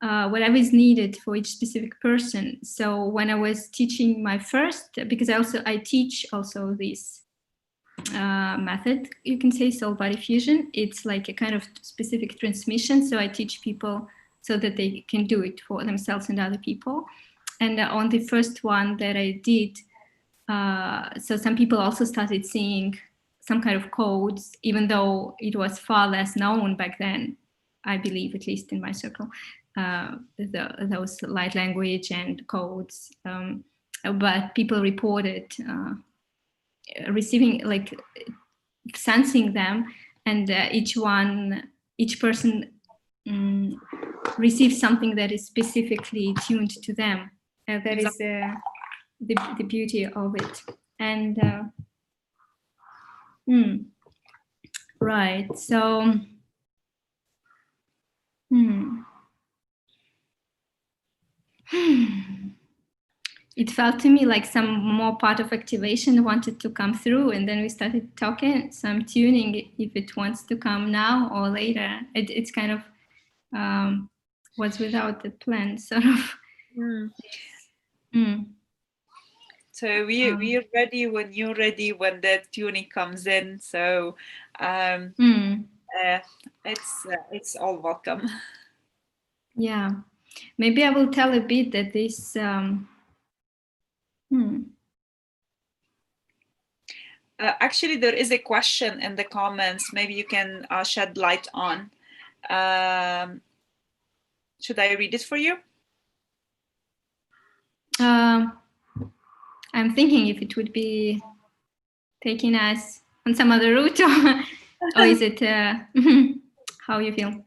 whatever is needed for each specific person. So when I was teaching my first, because I teach also this method, you can say, soul body fusion. It's like a kind of specific transmission. So I teach people so that they can do it for themselves and other people. And on the first one that I did, so some people also started seeing some kind of codes, even though it was far less known back then, I believe, at least in my circle, those light language and codes. But people reported receiving, like sensing them, and each person receives something that is specifically tuned to them. That is the beauty of it. And right, so it felt to me like some more part of activation wanted to come through, and then we started talking. So I'm tuning if it wants to come now or later. It's kind of was without the plan, sort of. So we're ready when you're ready, when the tuning comes in. So it's all welcome. Yeah, maybe I will tell a bit that this. Actually, there is a question in the comments. Maybe you can shed light on. Should I read it for you? I'm thinking if it would be taking us on some other route, or is it how you feel?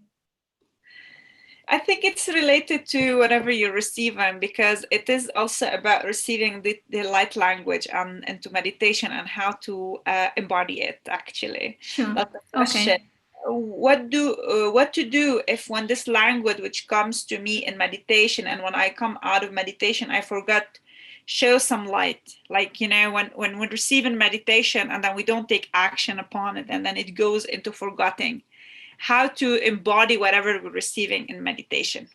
I think it's related to whatever you're receiving, because it is also about receiving the light language and into meditation and how to embody it, actually. Sure. That's the question. Okay. What to do if when this language which comes to me in meditation, and when I come out of meditation, I forgot, show some light. Like, when we receive in meditation and then we don't take action upon it, and then it goes into forgetting. How to embody whatever we're receiving in meditation?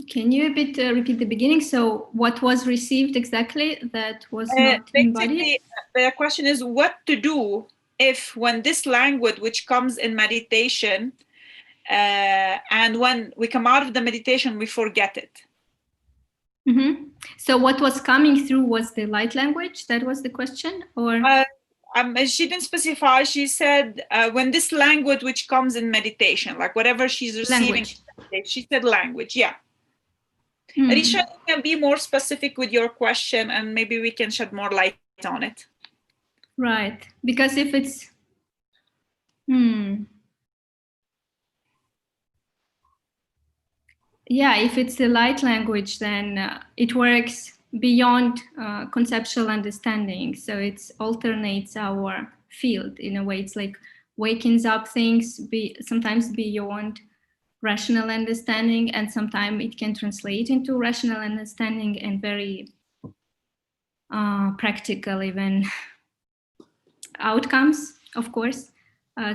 Can you a bit repeat the beginning? So what was received exactly that was not embodied? Basically, the question is what to do if when this language which comes in meditation, and when we come out of the meditation, we forget it. Mm-hmm. So what was coming through was the light language? That was the question? Or She didn't specify. She said when this language which comes in meditation, like whatever she's receiving, language? she said language. Yeah. Risha, you can be more specific with your question, and maybe we can shed more light on it. Right. Because if it's yeah, if it's the light language, then it works beyond conceptual understanding. So it alternates our field in a way. It's like wakens up things sometimes beyond rational understanding, and sometimes it can translate into rational understanding and very practical even outcomes, of course.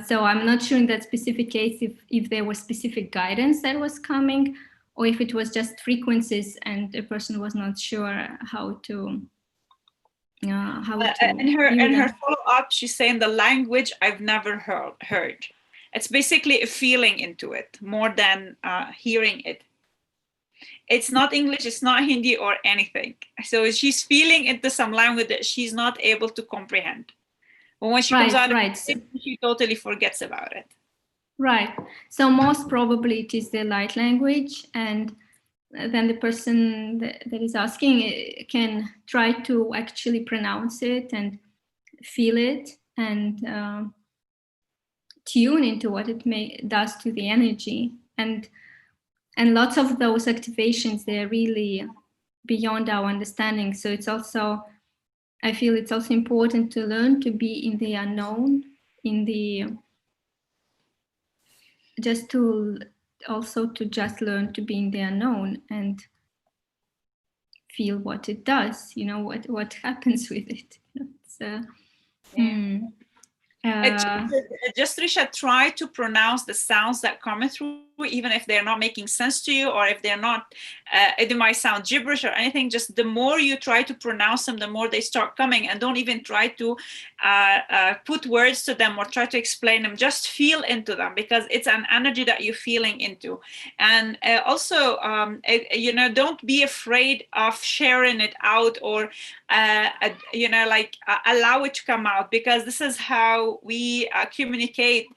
So I'm not sure in that specific case if there was specific guidance that was coming, or if it was just frequencies and the person was not sure how to in her follow-up, she's saying the language I've never heard. It's basically a feeling into it more than hearing it. It's not English, it's not Hindi or anything. So she's feeling into some language that she's not able to comprehend. But when she comes out of it, she totally forgets about it. Right. So most probably it is the light language, and then the person that is asking can try to actually pronounce it and feel it and tune into what it does to the energy. And lots of those activations, they're really beyond our understanding. So it's also, I feel it's also important to learn to be in the unknown, just to just learn to be in the unknown and feel what it does, what happens with it. Just Risha, try to pronounce the sounds that come through, even if they're not making sense to you, or if they're not, they might sound gibberish or anything. Just the more you try to pronounce them, the more they start coming. And don't even try to put words to them or try to explain them. Just feel into them, because it's an energy that you're feeling into. And also, don't be afraid of sharing it out, or allow it to come out, because this is how we communicate.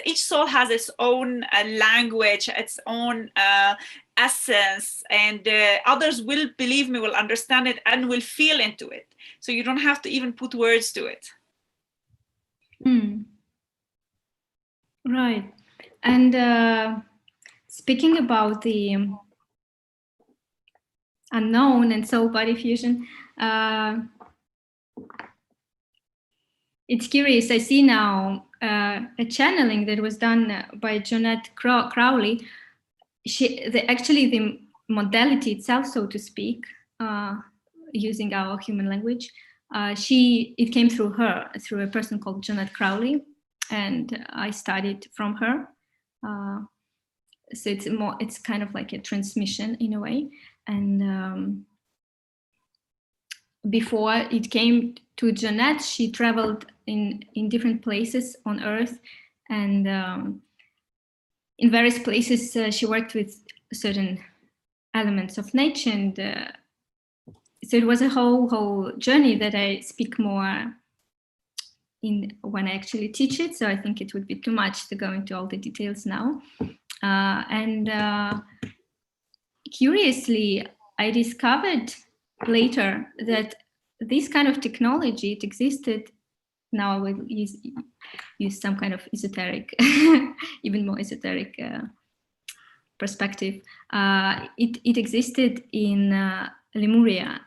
Each soul has its own language, its own essence, and others will, believe me, will understand it and will feel into it. So you don't have to even put words to it. Right. And speaking about the unknown and soul body fusion, it's curious. I see now a channeling that was done by Jeanette Crowley. Actually, the modality itself, so to speak, using our human language, it came through a person called Jeanette Crowley, and I studied from her. So it's kind of like a transmission in a way. And before it came to Jeanette, she traveled in different places on Earth, and in various places she worked with certain elements of nature, and so it was a whole journey that I speak more in when I actually teach it. So I think it would be too much to go into all the details now. And curiously, I discovered later that this kind of technology, it existed. Now I will use some kind of esoteric, even more esoteric perspective. It existed in Lemuria,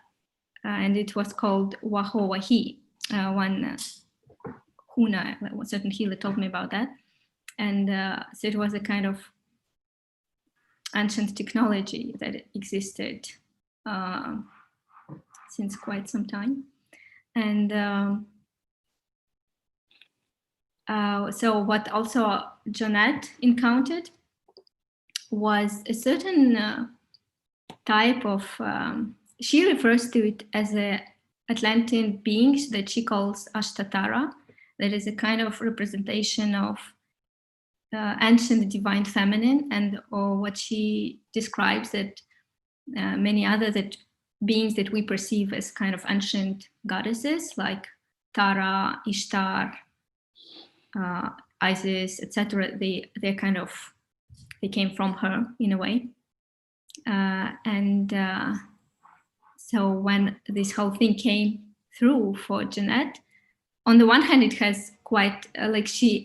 and it was called Waho-Wahi. One Huna, a certain healer, told me about that. And so it was a kind of ancient technology that existed since quite some time. And so what also Jeanette encountered was a certain type of, she refers to it as a Atlantean beings that she calls Ashtatara. That is a kind of representation of ancient divine feminine, and or what she describes that many other that beings that we perceive as kind of ancient goddesses like Tara, Ishtar, Isis, etc. They came from her in a way, and so when this whole thing came through for Jeanette, on the one hand, it has quite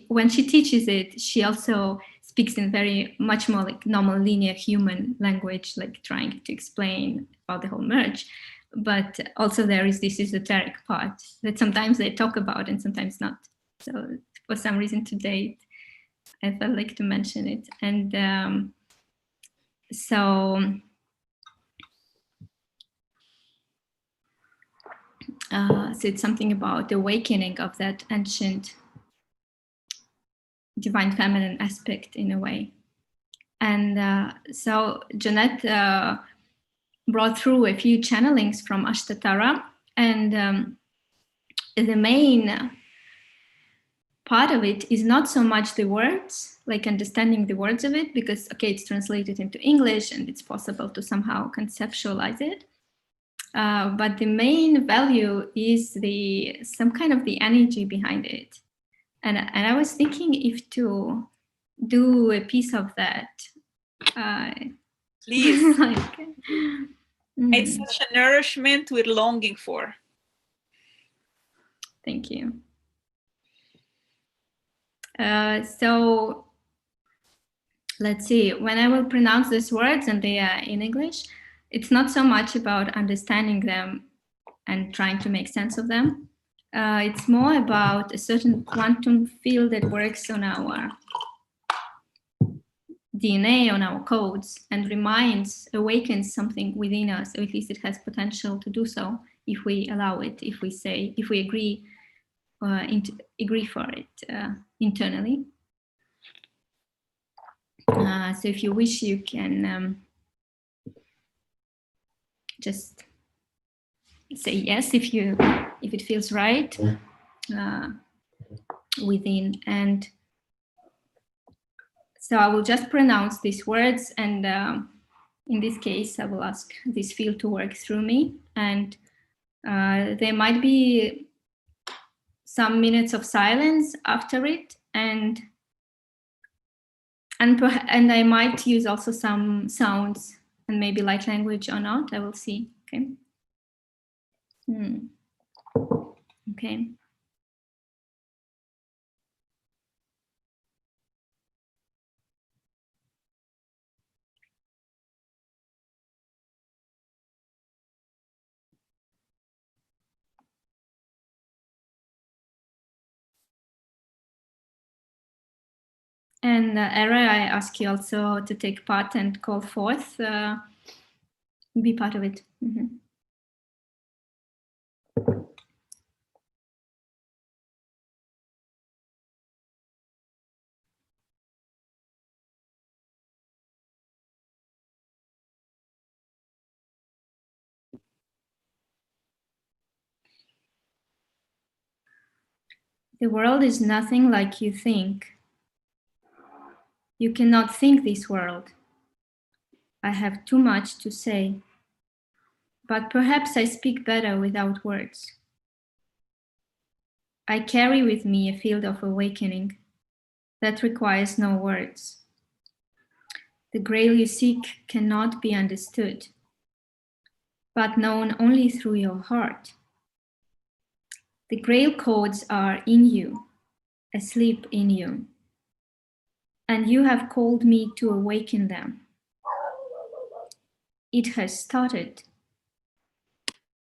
when she teaches it, she also speaks in very much more like normal linear human language, like trying to explain about the whole merge. But also there is this esoteric part that sometimes they talk about and sometimes not. So for some reason today, I felt like to mention it. And so it's something about the awakening of that ancient divine feminine aspect in a way. And so Jeanette brought through a few channelings from Ashtatara, and the main part of it is not so much the words, like understanding the words of it, because okay, it's translated into English and it's possible to somehow conceptualize it. But the main value is some kind of the energy behind it. And I was thinking if to do a piece of that. Please. Like, it's such a nourishment we're longing for. Thank you. So let's see, when I will pronounce these words and they are in English, it's not so much about understanding them and trying to make sense of them. It's more about a certain quantum field that works on our DNA, on our codes, and awakens something within us, or at least it has potential to do so if we allow it, if we agree for it internally. So if you wish, you can just say yes if it feels right within. And so I will just pronounce these words, and in this case, I will ask this field to work through me. And there might be some minutes of silence after it, and I might use also some sounds and maybe light language or not. I will see. Okay. Okay. And Era, I ask you also to take part and call forth, be part of it. The world is nothing like you think. You cannot think this world. I have too much to say, but perhaps I speak better without words. I carry with me a field of awakening that requires no words. The grail you seek cannot be understood, but known only through your heart. The grail codes are in you, asleep in you, and you have called me to awaken them. It has started.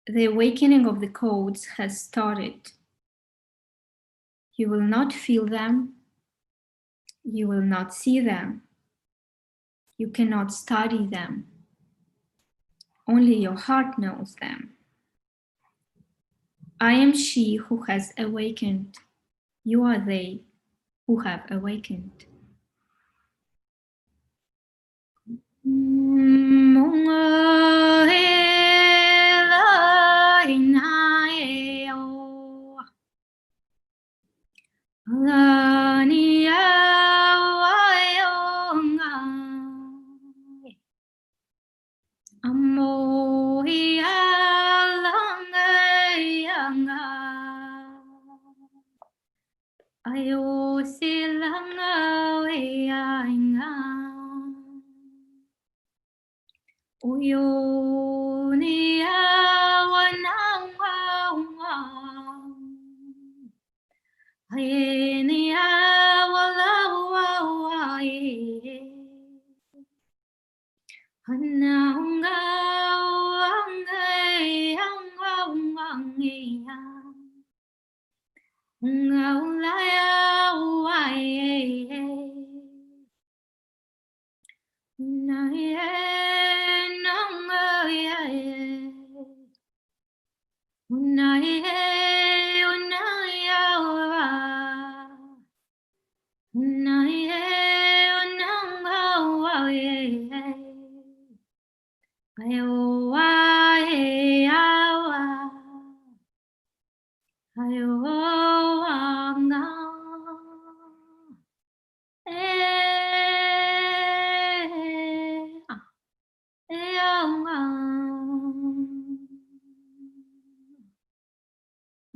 The awakening of the codes has started. You will not feel them. You will not see them. You cannot study them. Only your heart knows them. I am she who has awakened. You are they who have awakened. Ayo silang Uyo ni awanang ni awala Hananga wangai wangai Ngaulaya wae Nae nangaya Unae unaya wa Unae unanga wae Ayo wae awa Ayo wanga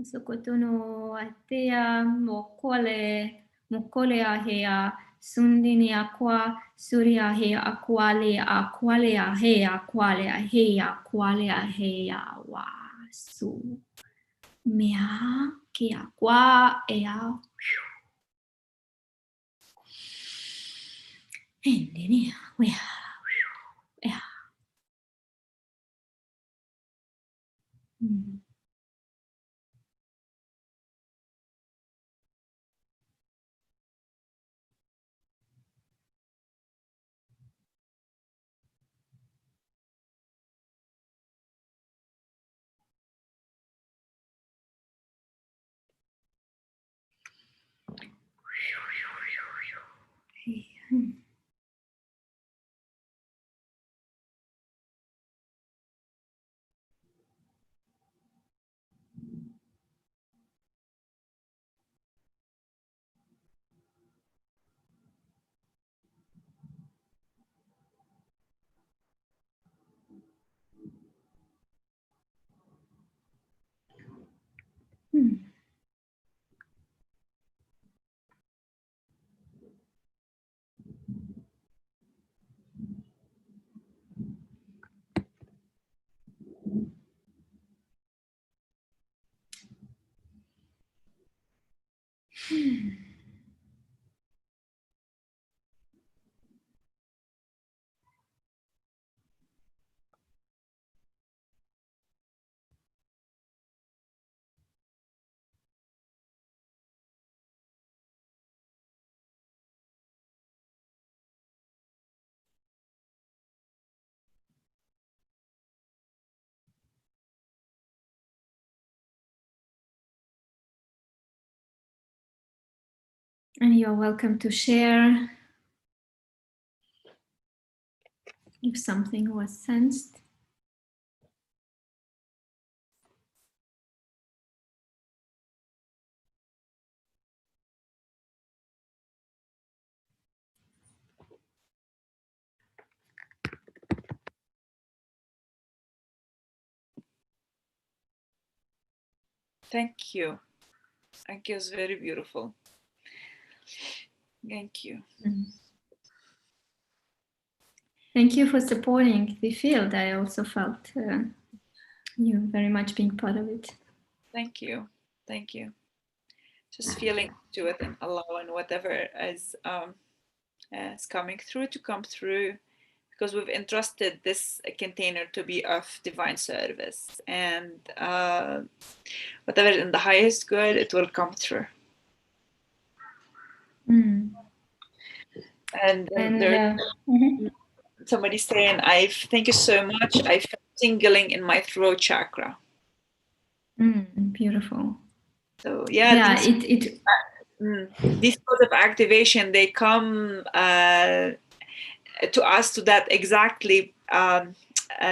Sokotono atea mokole ahea sundini aqua surya he aquale ahea quale ahea wa su mea ki aqua ea endini wea ea And you're welcome to share if something was sensed. Thank you. Thank you. It's very beautiful. Thank you. Thank you for supporting the field. I also felt you very much being part of it. Thank you. Thank you. Just feeling to it and allowing whatever is coming through to come through, because we've entrusted this container to be of divine service, and whatever is in the highest good, it will come through. And there's somebody saying, thank you so much. I feel tingling in my throat chakra. Beautiful. So yeah, these sort of activation, they come to us to that exactly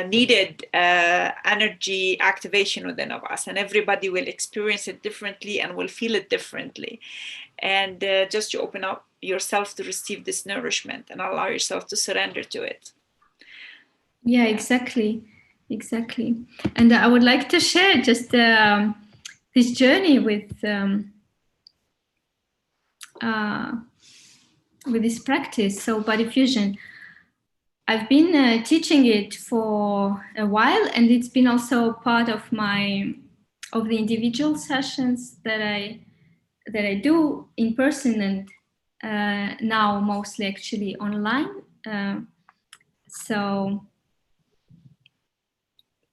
needed energy activation within of us, and everybody will experience it differently and will feel it differently. And just to open up yourself to receive this nourishment and allow yourself to surrender to it. Yeah, exactly. And I would like to share just this journey with this practice. So body fusion, I've been teaching it for a while, and it's been also part of the individual sessions that I do in person, and now mostly actually online. So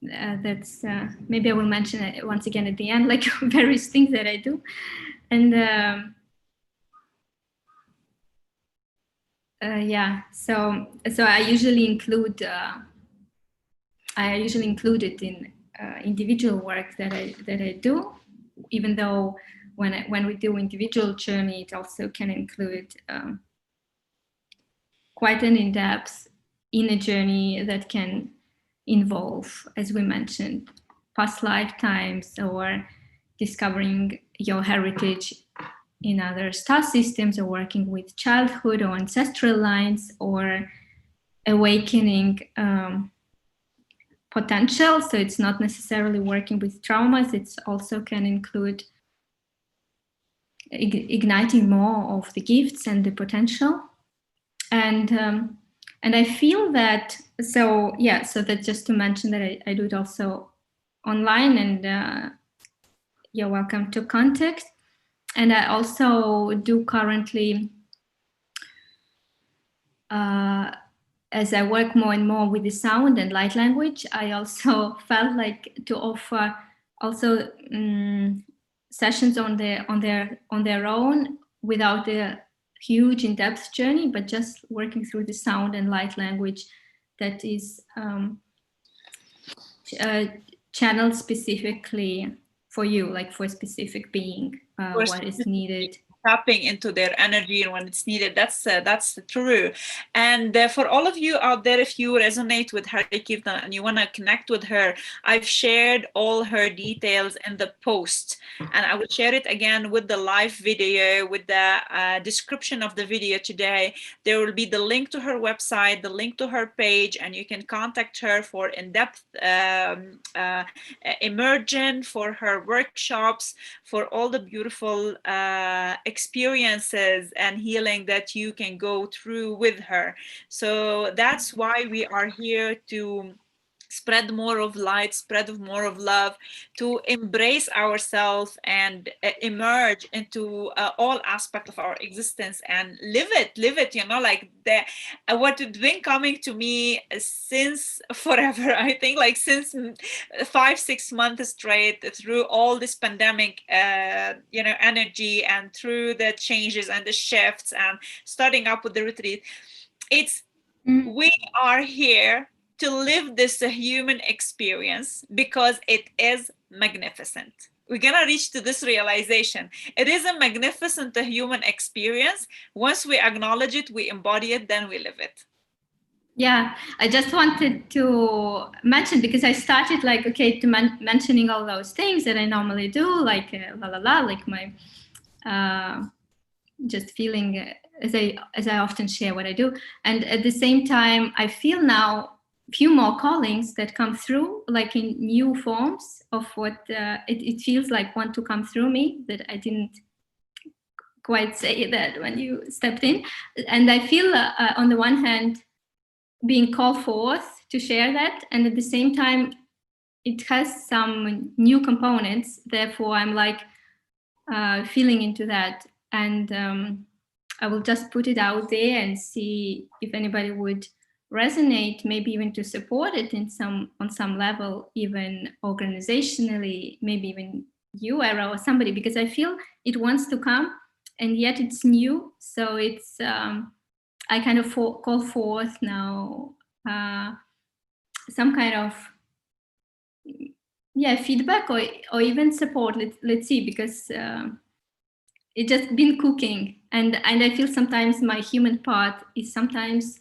that's maybe I will mention it once again at the end, like various things that I do. And yeah, so I usually include it in individual work that I do, even though when we do individual journey, it also can include quite an in-depth inner journey that can involve, as we mentioned, past lifetimes or discovering your heritage in other star systems, or working with childhood or ancestral lines, or awakening potential. So it's not necessarily working with traumas. It's also can include igniting more of the gifts and the potential. And I feel that, so that just to mention that I do it also online, and you're welcome to contact. And I also do currently, as I work more and more with the sound and light language, I also felt like to offer also sessions on their own, without a huge in-depth journey, but just working through the sound and light language that is channeled specifically for you, like for a specific being, what is needed. Tapping into their energy and when it's needed. That's true. And for all of you out there, if you resonate with Harikirtan and you want to connect with her, I've shared all her details in the post, and I will share it again with the live video, with the description of the video today. There will be the link to her website, the link to her page, and you can contact her for in-depth immersion, for her workshops, for all the beautiful experiences and healing that you can go through with her. So that's why we are here, to spread more of light, spread more of love, to embrace ourselves and emerge into all aspects of our existence and live it, like what has been coming to me since forever. I think like since 5-6 months straight, through all this pandemic energy, and through the changes and the shifts, and starting up with the retreat, we are here to live this human experience because it is magnificent. We're gonna reach to this realization. It is a magnificent human experience. Once we acknowledge it, we embody it, then we live it. Yeah, I just wanted to mention, because I started like, mentioning all those things that I normally do, like like my just feeling as I often share what I do. And at the same time, I feel now few more callings that come through, like in new forms of what it feels like want to come through me, that I didn't quite say that when you stepped in. And I feel on the one hand being called forth to share that, and at the same time it has some new components, therefore I'm like feeling into that. And I will just put it out there and see if anybody would resonate, maybe even to support it on some level, even organizationally, maybe even you, Era, or somebody, because I feel it wants to come, and yet it's new. So it's I kind of call forth now some kind of feedback or even support. Let's see, because it's just been cooking, and I feel sometimes my human part is sometimes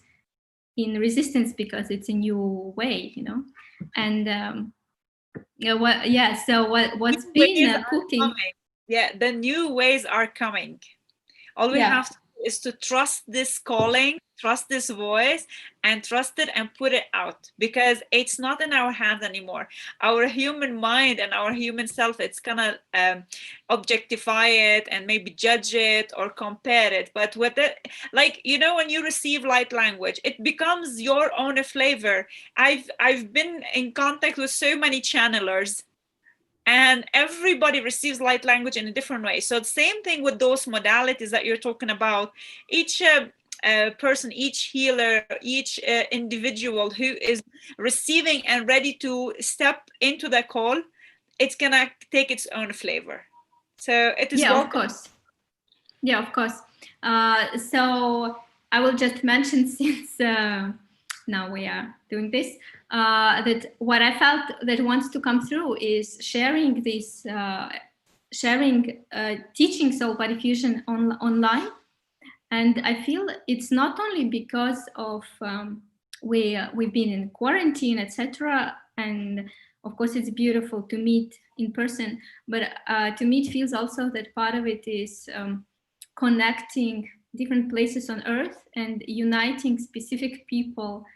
in resistance because it's a new way, you know. And so what's New been ways are cooking. coming. Yeah, the new ways are coming. All we Yeah, have to do is to trust this calling, trust this voice, and trust it and put it out, because it's not in our hands anymore. Our human mind and our human self, it's gonna objectify it and maybe judge it or compare it. But with it, like, you know, when you receive light language, it becomes your own flavor. I've been in contact with so many channelers, and everybody receives light language in a different way. So the same thing with those modalities that you're talking about. Each person, each healer, each individual who is receiving and ready to step into the call, it's gonna take its own flavor. So it is yeah, of welcome. course. Yeah, of course. So I will just mention, since now we are doing this, that what I felt that wants to come through is sharing this, teaching soul body fusion online. And I feel it's not only because of we've been in quarantine, etc. And of course, it's beautiful to meet in person, but to me, it feels also that part of it is connecting different places on Earth and uniting specific people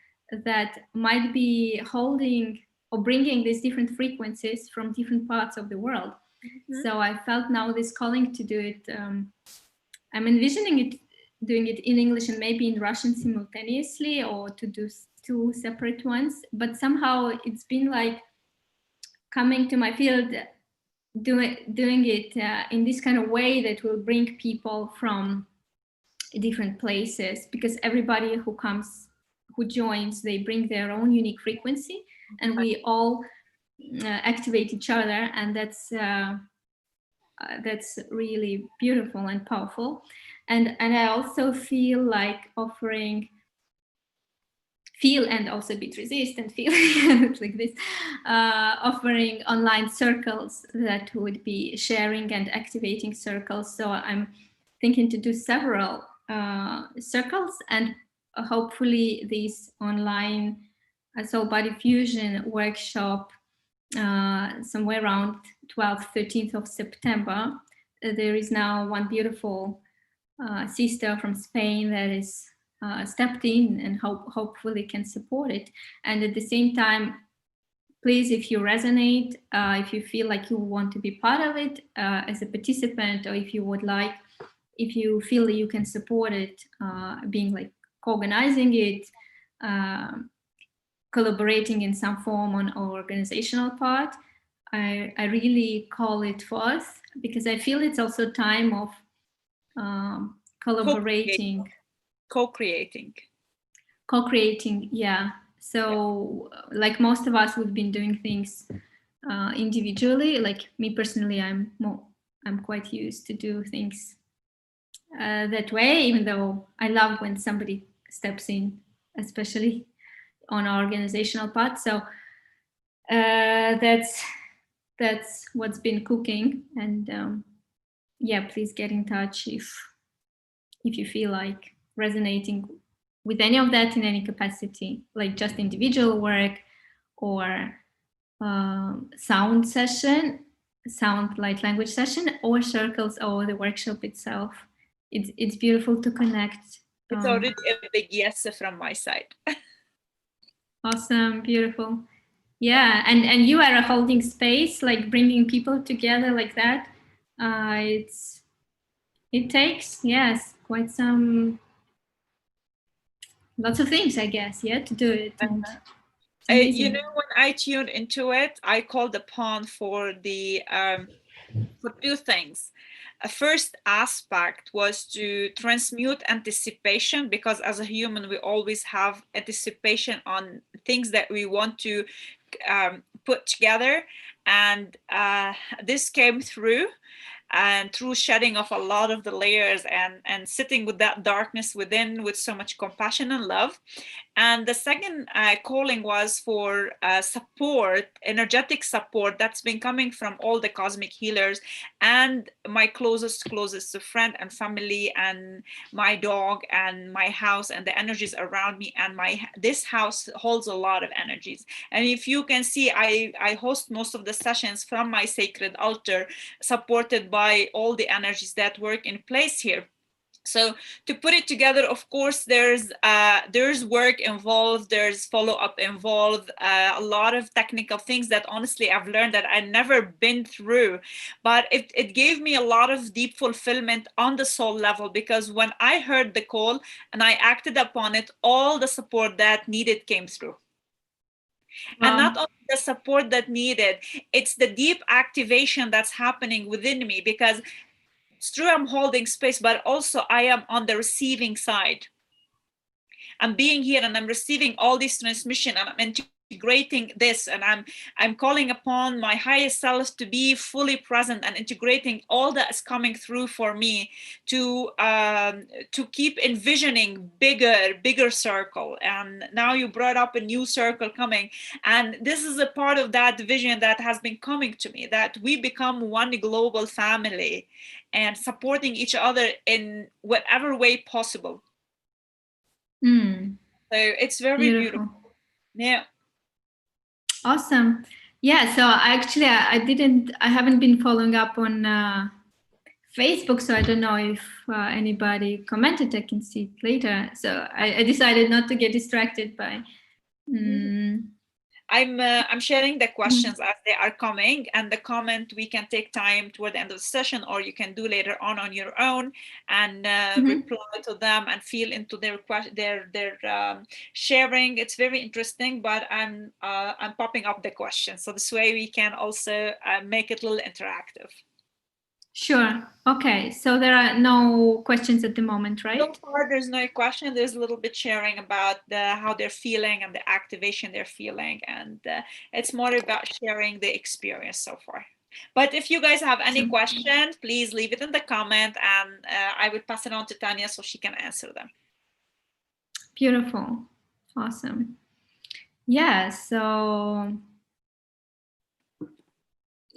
that might be holding or bringing these different frequencies from different parts of the world. Mhm. So I felt now this calling to do it. I'm envisioning it, doing it in English and maybe in Russian simultaneously, or to do two separate ones. But somehow it's been like coming to my field, doing it in this kind of way that will bring people from different places, because everybody who comes, who joins, they bring their own unique frequency, and we all activate each other, and that's really beautiful and powerful. And I also feel like feel and also a bit resist and feel like this, offering online circles that would be sharing and activating circles. So I'm thinking to do several circles, and hopefully this online soul body fusion workshop somewhere around 12th, 13th of September. There is now one beautiful sister from Spain that is stepped in and hopefully can support it. And at the same time, please, if you resonate, if you feel like you want to be part of it as a participant, or if you feel that you can support it, being like co-organizing it, collaborating in some form on our organizational part, I really call it forth, because I feel it's also time of collaborating, Co-creating. co-creating. Yeah. So like most of us, we've been doing things individually. Like me personally, I'm quite used to do things that way, even though I love when somebody steps in, especially on our organizational part. So that's what's been cooking. And yeah, please get in touch if you feel like resonating with any of that in any capacity, like just individual work, or sound session, sound light language session, or circles, or the workshop itself. It's beautiful to connect. It's already a big yes from my side. Awesome, beautiful. Yeah, and you are holding space, like bringing people together like that. It takes, yes, quite some, lots of things, I guess, yeah, to do it. And it's You amazing. know, when I tuned into it, I called upon for two things. A first aspect was to transmute anticipation, because as a human, we always have anticipation on things that we want to put together. And this came through. and through shedding of a lot of the layers and sitting with that darkness within with so much compassion and love. And the second calling was for support, energetic support that's been coming from all the cosmic healers and my closest friend and family and my dog and my house and the energies around me. And this house holds a lot of energies. And if you can see, I host most of the sessions from my sacred altar, supported by all the energies that work in place here. So to put it together, of course, there's work involved, there's follow-up involved, a lot of technical things that honestly I've learned that I've never been through, but it gave me a lot of deep fulfillment on the soul level, because when I heard the call and I acted upon it, all the support that needed came through. Wow. And not only the support that needed, it's the deep activation that's happening within me, because it's true I'm holding space, but also I am on the receiving side. I'm being here and I'm receiving all this transmission and I'm integrating this, and I'm calling upon my highest self to be fully present and integrating all that is coming through for me to keep envisioning bigger circle. And now you brought up a new circle coming, and this is a part of that vision that has been coming to me, that we become one global family and supporting each other in whatever way possible. So it's very beautiful. Yeah. Awesome. Yeah. So actually, I haven't been following up on Facebook, so I don't know if anybody commented. I can see it later. So I decided not to get distracted by. I'm sharing the questions as they are coming, and the comment we can take time toward the end of the session, or you can do later on your own, and reply to them and feel into their sharing. It's very interesting, but I'm popping up the questions, so this way we can also make it a little interactive. Sure. Okay. So there are no questions at the moment, right? So far, there's no question. There's a little bit sharing about how they're feeling and the activation they're feeling. And it's more about sharing the experience so far. But if you guys have any questions, please leave it in the comment, and I would pass it on to Tanya so she can answer them. Beautiful. Awesome. Yeah. So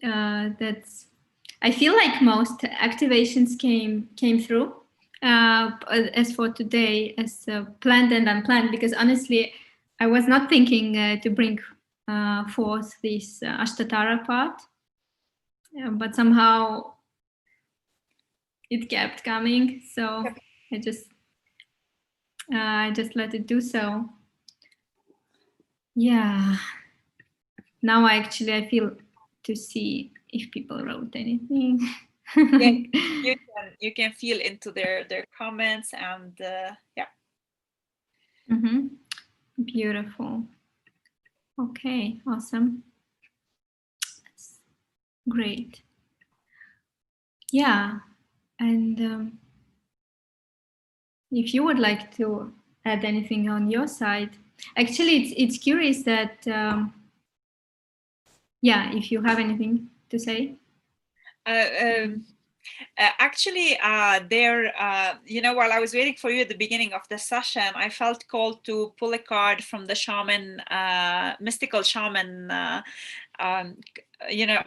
that's. I feel like most activations came through. As for today, as planned and unplanned, because honestly, I was not thinking to bring forth this Ashtatara part, but somehow it kept coming. So I just let it do so. Yeah. Now I feel to see if people wrote anything. Yeah, you can feel into their comments, and yeah. Beautiful. Okay, awesome. Great. Yeah, and if you would like to add anything on your side, actually, it's curious that yeah, if you have anything to say. Actually, while I was waiting for you at the beginning of the session, I felt called to pull a card from the shaman, mystical shaman,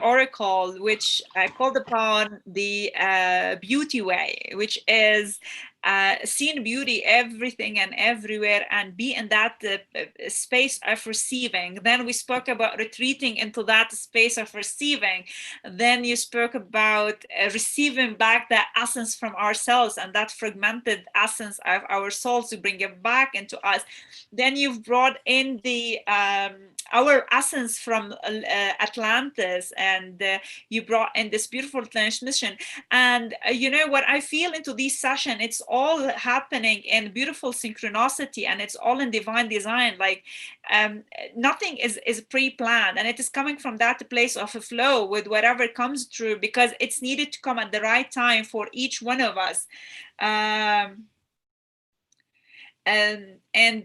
oracle, which called upon the beauty way, which is seeing beauty everything and everywhere, and be in that space of receiving. Then we spoke about retreating into that space of receiving. Then you spoke about receiving back the essence from ourselves and that fragmented essence of our souls, to bring it back into us. Then you've brought in the our essence from Atlantis, and you brought in this beautiful transmission. And what I feel into this session, it's all happening in beautiful synchronicity, and it's all in divine design. Like nothing is pre-planned, and it is coming from that place of a flow with whatever comes through, because it's needed to come at the right time for each one of us. Yeah, it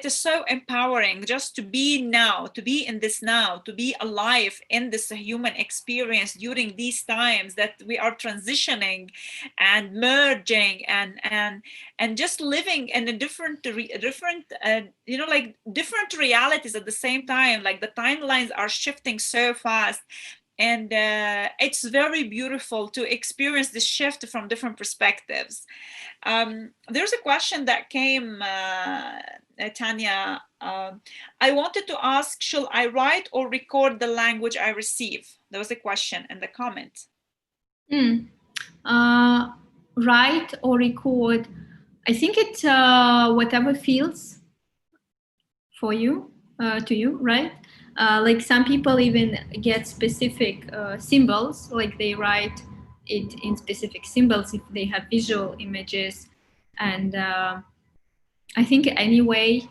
is so empowering just to be now, to be in this now, to be alive in this human experience during these times that we are transitioning and merging and just living in a different like different realities at the same time. Like the timelines are shifting so fast, and it's very beautiful to experience this shift from different perspectives. There's a question that came, Tanya. I wanted to ask, should I write or record the language I receive? There was a question in the comment. Write or record. I think it's whatever feels for you, to you, right? Like some people even get specific symbols, like they write it in specific symbols if they have visual images. And I think any way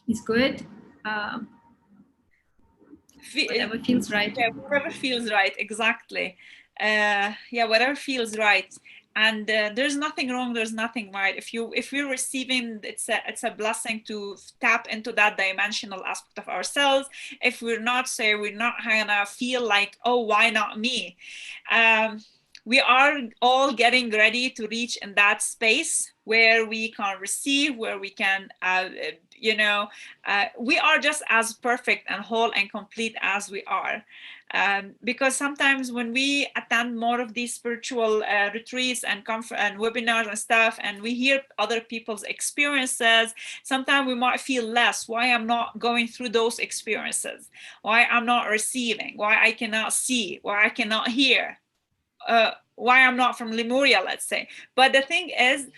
is good. Whatever feels right. Yeah, whatever feels right, exactly. Yeah, whatever feels right. And there's nothing wrong, there's nothing right. If we're receiving, it's a blessing to tap into that dimensional aspect of ourselves. If we're not, say we're not gonna feel like, oh, why not me? We are all getting ready to reach in that space where we can receive, where we can we are just as perfect and whole and complete as we are. Because sometimes when we attend more of these spiritual retreats and and webinars and stuff, and we hear other people's experiences, sometimes we might feel less. Why I'm not going through those experiences? Why I'm not receiving? Why I cannot see? Why I cannot hear? Why I'm not from Lemuria, let's say. But the thing is,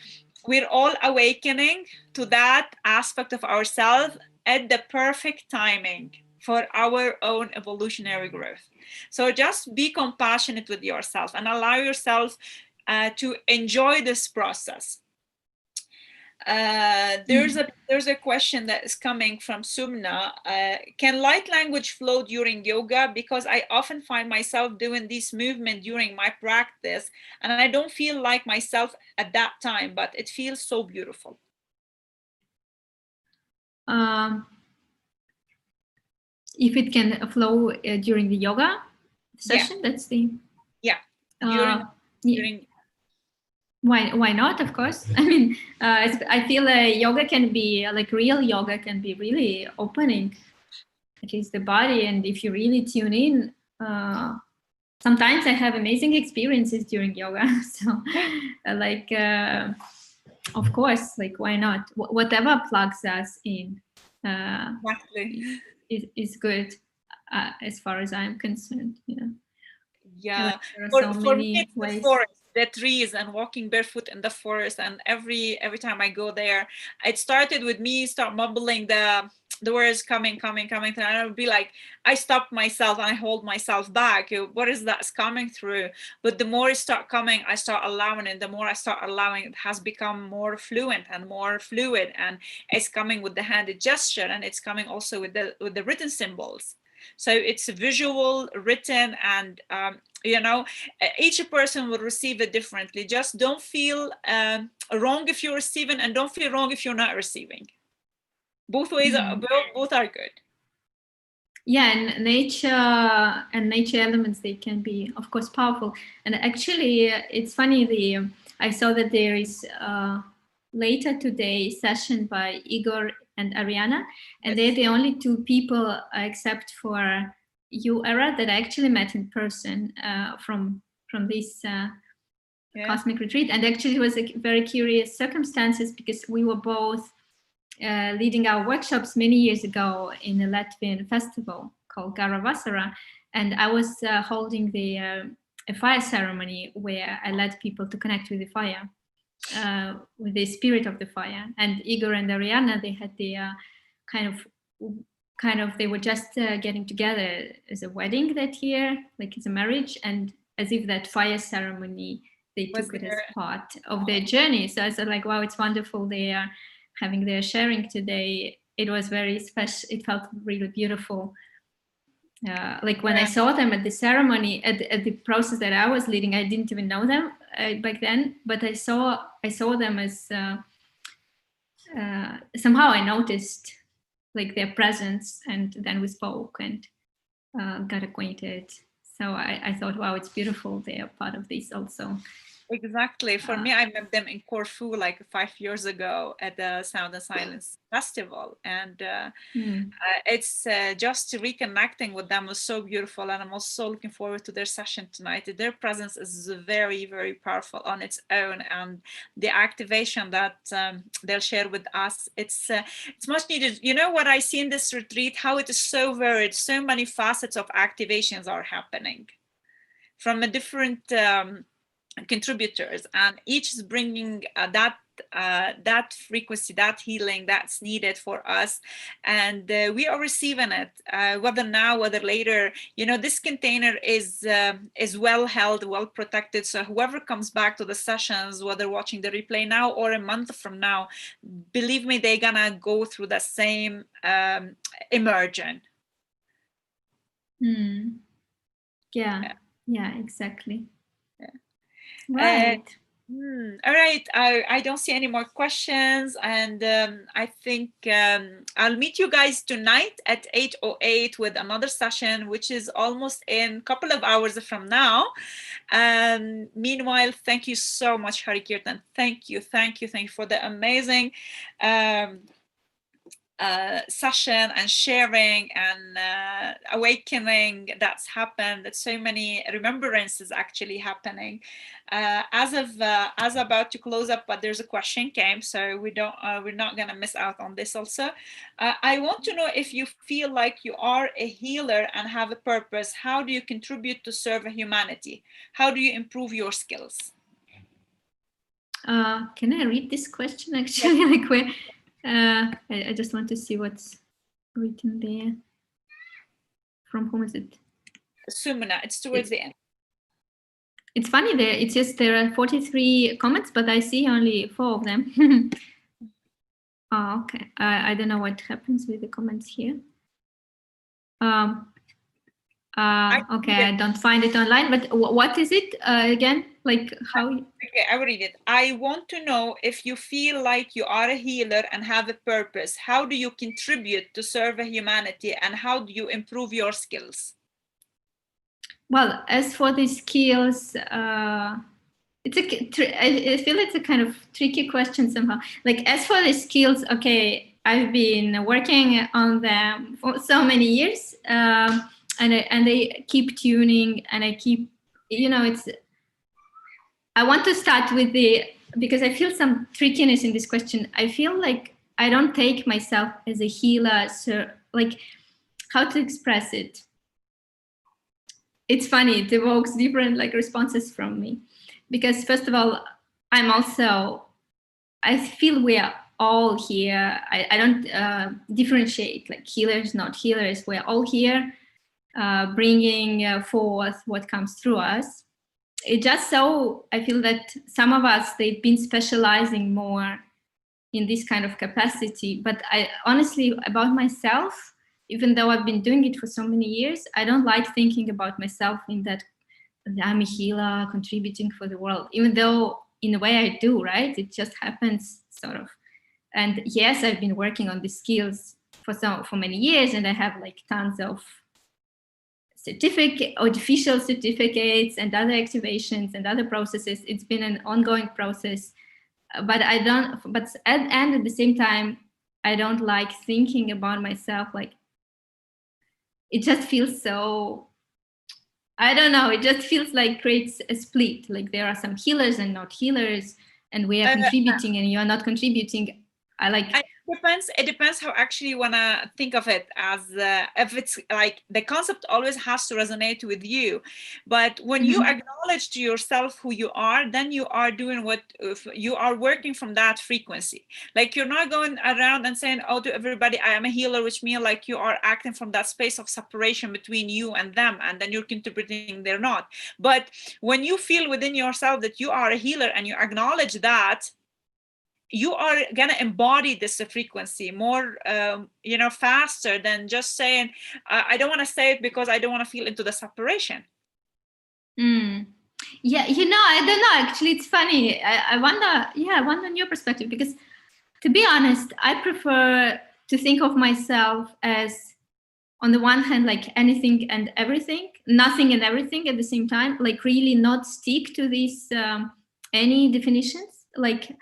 we're all awakening to that aspect of ourselves at the perfect timing for our own evolutionary growth. So just be compassionate with yourself and allow yourself to enjoy this process. There's a question that is coming from Sumna. Can light language flow during yoga? Because I often find myself doing this movement during my practice, and I don't feel like myself at that time, but it feels so beautiful. If it can flow during the yoga session, Yeah. that's the during why not, of course. I mean, I feel yoga can be like real yoga can be really opening at least the body, and if you really tune in, sometimes I have amazing experiences during yoga. So like of course, like why not? Whatever plugs us in exactly. is good, as far as I'm concerned. Yeah, like there are so for me many it's the ways. forest, the trees, and walking barefoot in the forest. And every time I go there, it started with me start mumbling the words coming, and I would be like, I stop myself and I hold myself back. What is that's coming through? But the more it start coming, I start allowing it. The more I start allowing, it has become more fluent and more fluid, and it's coming with the handed gesture, and it's coming also with the written symbols. So it's visual, written, and each person will receive it differently. Just don't feel wrong if you're receiving, and don't feel wrong if you're not receiving. Both ways both are good. Yeah, and nature elements, they can be, of course, powerful. And actually, it's funny. I saw that there is later today session by Igor and Ariana, and they're the only two people, except for you, Era, that I actually met in person from this cosmic retreat. And actually, it was a very curious circumstances because we were both leading our workshops many years ago in a Latvian festival called Garavasara, and I was holding a fire ceremony where I led people to connect with the fire, with the spirit of the fire. And Igor and Ariana, they had the kind of they were just getting together as a wedding that year, like as a marriage, and as if that fire ceremony they took it as part of their journey. So I said, like, wow, it's wonderful they are having their sharing today. It was very special. It felt really beautiful. Like when I saw them at the ceremony, at the process that I was leading, I didn't even know them back then, but I saw them as somehow I noticed like their presence, and then we spoke and got acquainted. So I thought, wow, it's beautiful. They are part of this also. Exactly. For me, I met them in Corfu like 5 years ago at the Sound and Silence Festival, and it's just reconnecting with them was so beautiful, and I'm also looking forward to their session tonight. Their presence is very, very powerful on its own, and the activation that they'll share with us, it's much needed. You know what I see in this retreat, how it is so varied, so many facets of activations are happening from a different contributors, and each is bringing that frequency, that healing that's needed for us, and we are receiving it, whether now, whether later. You know, this container is well held, well protected, so whoever comes back to the sessions, whether watching the replay now or a month from now, believe me, they're gonna go through the same immersion. Yeah, exactly. Right. All right. I don't see any more questions, and I think I'll meet you guys tonight at 8:08 with another session, which is almost in a couple of hours from now. Meanwhile, thank you so much, Harikirtan. Thank you for the amazing session and sharing and awakening that's happened. That so many remembrances actually happening. As about to close up, but there's a question came, so we're not gonna miss out on this. Also, I want to know, if you feel like you are a healer and have a purpose, how do you contribute to serve humanity? How do you improve your skills? Can I read this question actually? Yes. Like where? I just want to see what's written there. From whom is it? Sumana. It's towards the end. It's funny there. It says there are 43 comments, but I see only 4 of them. Oh, okay. I don't know what happens with the comments here. Okay, I don't find it online, but what is it again? Like how? Okay, I will read it. I want to know, if you feel like you are a healer and have a purpose, how do you contribute to serve humanity, and how do you improve your skills? Well, as for the skills, I feel it's a kind of tricky question somehow. Like, as for the skills, okay, I've been working on them for so many years, and I keep tuning, and I keep, I want to start with because I feel some trickiness in this question. I feel like I don't take myself as a healer, so like, how to express it? It's funny, it evokes different like responses from me, because first of all, I feel we are all here. I don't differentiate like healers, not healers. We're all here, bringing forth what comes through us. It just so I feel that some of us, they've been specializing more in this kind of capacity. But I honestly, about myself, even though I've been doing it for so many years, I don't like thinking about myself in that I'm a healer contributing for the world, even though in a way I do, right? It just happens sort of. And yes, I've been working on these skills for many years, and I have like tons of certificate or official certificates and other activations and other processes. It's been an ongoing process, but at the same time, I don't like thinking about myself like, it just feels so, I don't know, it just feels like creates a split, like there are some healers and not healers, and we are contributing and you're not contributing. It depends how actually you want to think of it, as if it's like the concept always has to resonate with you. But when you acknowledge to yourself who you are, then you are doing what you are working from that frequency. Like, you're not going around and saying, oh, to everybody, I am a healer, which means like you are acting from that space of separation between you and them, and then you're contributing, they're not. But when you feel within yourself that you are a healer and you acknowledge that, you are gonna embody this frequency more, faster than just saying, I don't want to say it because I don't want to feel into the separation. Yeah, I don't know. Actually, it's funny. I wonder. Yeah, I wonder on your perspective, because, to be honest, I prefer to think of myself as, on the one hand, like anything and everything, nothing and everything at the same time. Like, really not stick to these any definitions. Like,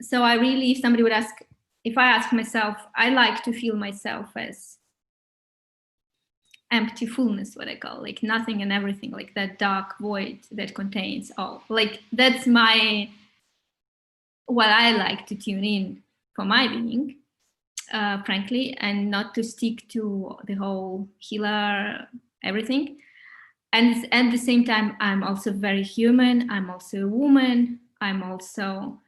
so I really, if somebody would ask, if I ask myself, I like to feel myself as empty fullness, what I call, like nothing and everything, like that dark void that contains all. Like, that's what I like to tune in for my being, frankly, and not to stick to the whole healer everything. And at the same time, I'm also very human. I'm also a woman. I'm also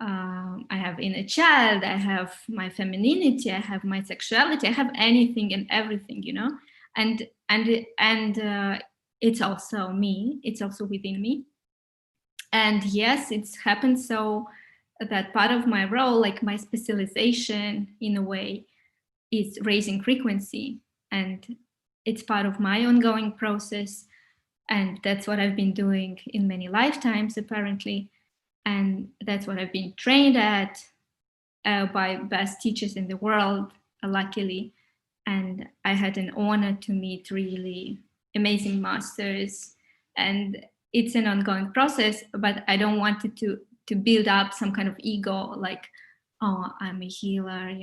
I have inner child, I have my femininity, I have my sexuality, I have anything and everything, and it's also me, it's also within me. And yes, it's happened so that part of my role, like my specialization in a way, is raising frequency, and it's part of my ongoing process, and that's what I've been doing in many lifetimes, apparently. And that's what I've been trained at by best teachers in the world, luckily. And I had an honor to meet really amazing masters. And it's an ongoing process, but I don't want it to build up some kind of ego, like, oh, I'm a healer,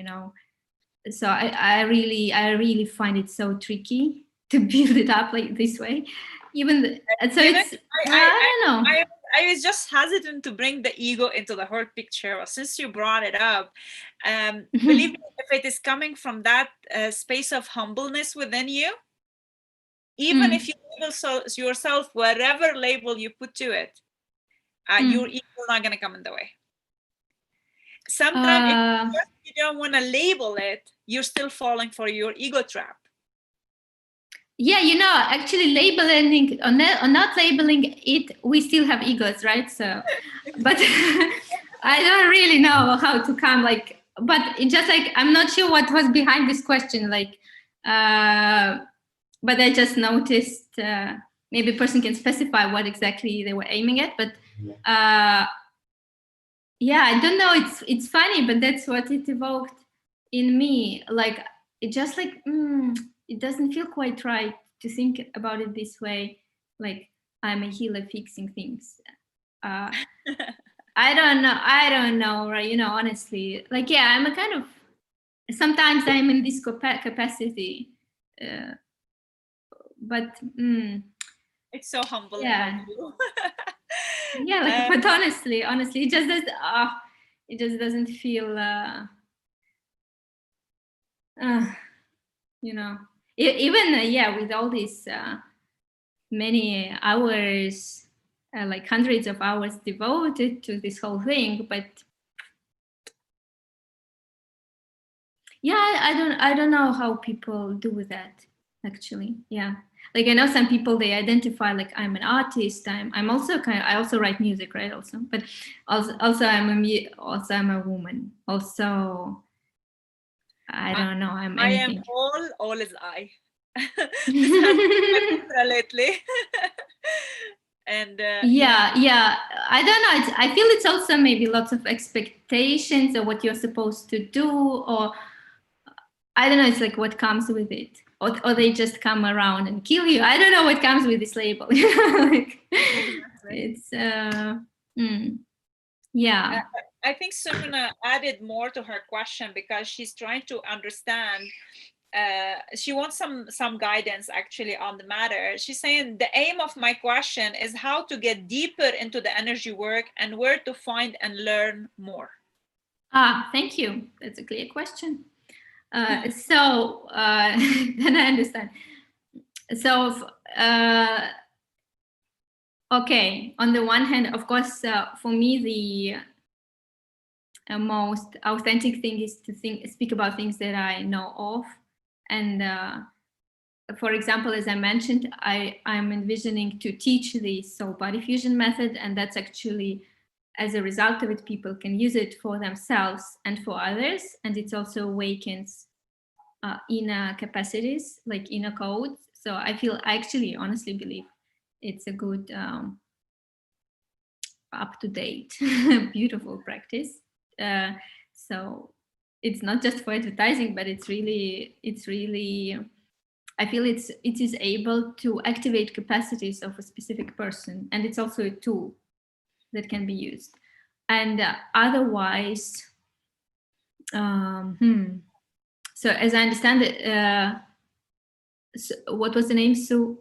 So I really find it so tricky to build it up like this way. So it's, I don't know. I was just hesitant to bring the ego into the whole picture. Since you brought it up, believe me, if it is coming from that space of humbleness within you, even if you label yourself whatever label you put to it, your ego is not going to come in the way. Sometimes if you don't want to label it, you're still falling for your ego trap. Yeah, actually labeling or not labeling it, we still have egos, right? So, but I don't really know how to come, like, but it just, like, I'm not sure what was behind this question, like, but I just noticed, maybe a person can specify what exactly they were aiming at, but yeah, I don't know, it's funny, but that's what it evoked in me. Like, it just, like, it doesn't feel quite right to think about it this way, like I'm a healer fixing things. I don't know, right? Honestly, like, yeah, I'm a kind of, sometimes I'm in this capacity, but it's so humbling. Yeah. Of you. Yeah, like, but honestly, it just does. It just doesn't feel. Even yeah, with all these many hours, like hundreds of hours devoted to this whole thing, but yeah, I don't know how people do that, actually. Yeah, like, I know some people, they identify like, I'm an artist. I'm also I also write music, right? Also, but also I'm a woman. Also, I don't know. I'm anything. I am all is I. This has been lately. And yeah, I don't know. I feel it's also maybe lots of expectations of what you're supposed to do, or I don't know. It's like what comes with it, or they just come around and kill you. I don't know what comes with this label. Like, it's yeah. I think Sumina added more to her question because she's trying to understand. She wants some guidance actually on the matter. She's saying the aim of my question is how to get deeper into the energy work and where to find and learn more. Thank you. That's a clear question. So then I understand. So okay, on the one hand, of course, for me, the most authentic thing is to speak about things that I know of. And for example, as I mentioned, I'm envisioning to teach the soul body fusion method, and that's actually as a result of it, people can use it for themselves and for others. And it also awakens inner capacities, like inner codes. So I actually honestly believe it's a good up-to-date beautiful practice. So it's not just for advertising, but it's really I feel it is able to activate capacities of a specific person, and it's also a tool that can be used. And otherwise, so as I understand it, so what was the name? Sumana.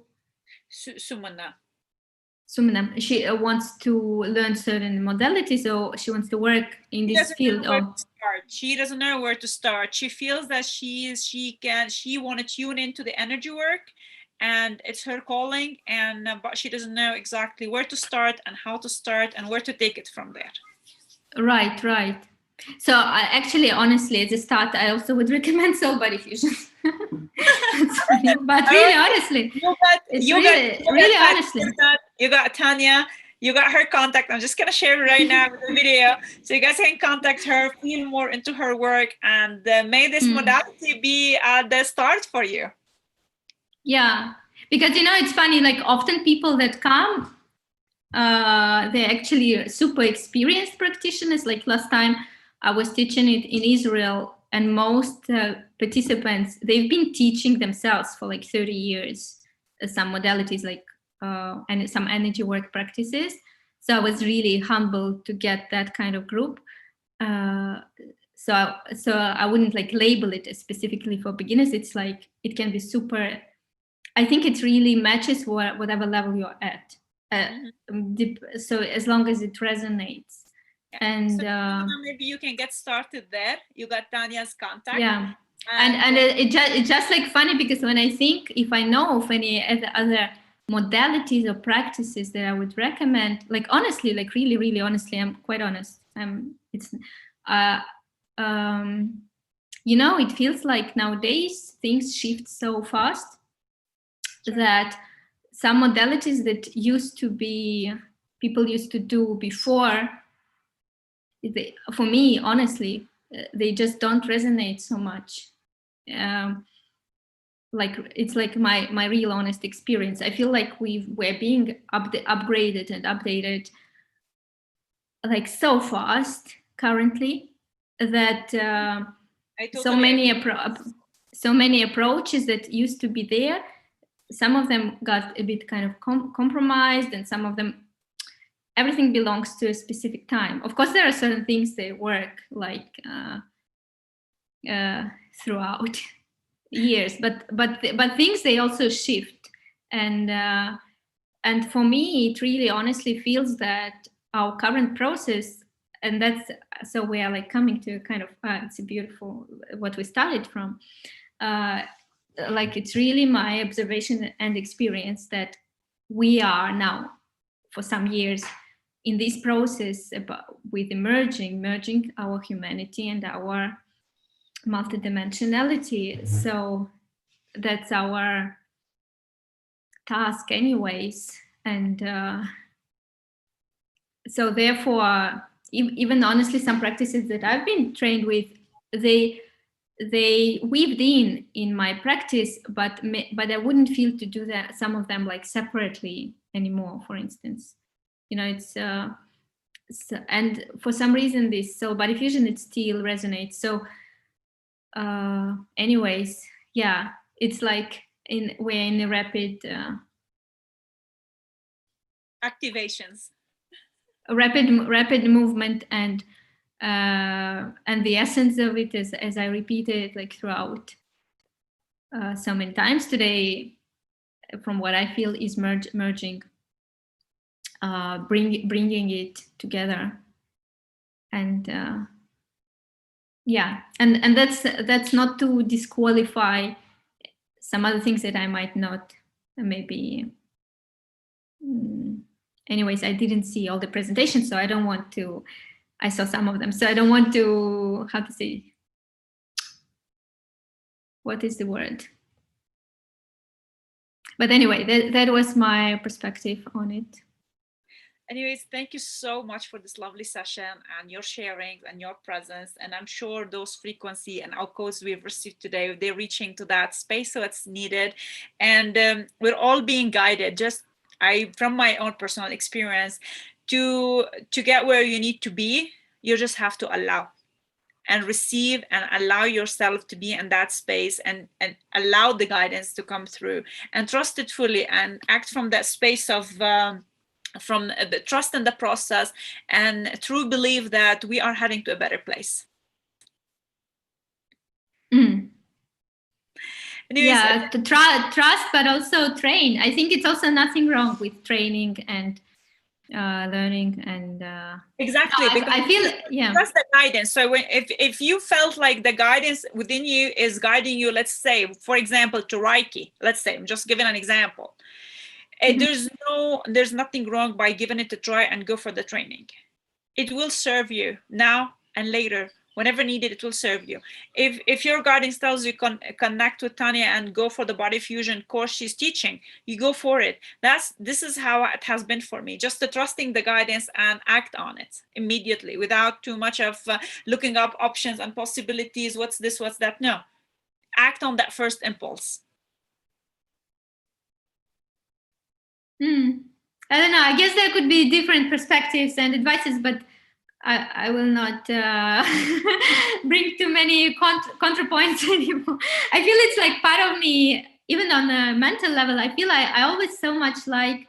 Sumana. She wants to learn certain modalities, so she wants to work in this field. She doesn't know where to start. She feels that she want to tune into the energy work, and it's her calling, and but she doesn't know exactly where to start and how to start and where to take it from there. Right. So actually, honestly, as a start, I also would recommend soul body fusion. But really, honestly, honestly, you got Tanya. You got her contact. I'm just gonna share right now with the video, so you guys can contact her, feel more into her work, and may this modality be the start for you. Yeah, because it's funny. Like often people that come, they're actually super experienced practitioners. Like last time I was teaching it in Israel, and most participants, they've been teaching themselves for like 30 years, some modalities like and some energy work practices. So I was really humbled to get that kind of group. So I wouldn't like label it as specifically for beginners. It's like it can be super. I think it really matches whatever level you're at. So as long as it resonates. And so maybe you can get started there. You got Tanya's contact. Yeah, and it's just like funny, because when I think, if I know of any other modalities or practices that I would recommend, like honestly, like really honestly, I'm quite honest. It's it feels like nowadays things shift so fast that some modalities that people used to do before, for me, honestly, they just don't resonate so much. Like it's like my real honest experience. I feel like we're being upgraded and updated like so fast currently that so many approaches that used to be there, some of them got a bit kind of compromised, and some of them, everything belongs to a specific time. Of course, there are certain things that work like throughout years, but things, they also shift. And for me, it really honestly feels that our current process, and that's, so we are like coming to kind of it's a beautiful what we started from. Like it's really my observation and experience that we are now for some years in this process with merging our humanity and our multidimensionality. So that's our task anyways. And so therefore, even honestly, some practices that I've been trained with, they weaved in my practice, but I wouldn't feel to do that, some of them like separately anymore, for instance. It's so, and for some reason this soul body fusion, it still resonates. So anyways, yeah, it's like we're in a rapid activations, rapid movement, and the essence of it is, as I repeated it like throughout so many times today, from what I feel is merging, bringing it together. And yeah, and that's not to disqualify some other things that I might not maybe. Anyways, I didn't see all the presentations, so I don't want to. I saw some of them, so I don't want to, how to say, what is the word? But anyway, that was my perspective on it. Anyways, thank you so much for this lovely session and your sharing and your presence. And I'm sure those frequency and our codes we've received today, they're reaching to that space, so it's needed. And we're all being guided. Just from my own personal experience, to get where you need to be, you just have to allow and receive and allow yourself to be in that space, and allow the guidance to come through, and trust it fully, and act from that space of from the trust in the process and true belief that we are heading to a better place. Mm. Anyways, yeah, to trust, but also train. I think it's also nothing wrong with training and learning and exactly, no, because I feel that's the guidance. So if you felt like the guidance within you is guiding you, let's say, for example, to Reiki, let's say, I'm just giving an example. There's nothing wrong by giving it a try and go for the training. It will serve you now and later. Whenever needed, it will serve you. If your guidance tells you connect with Tanya and go for the body fusion course she's teaching, you go for it. This is how it has been for me. Just trusting the guidance and act on it immediately without too much of looking up options and possibilities. What's this? What's that? No, act on that first impulse. I don't know. I guess there could be different perspectives and advices, but I will not bring too many counterpoints anymore. I feel it's like part of me, even on a mental level. I feel I always so much like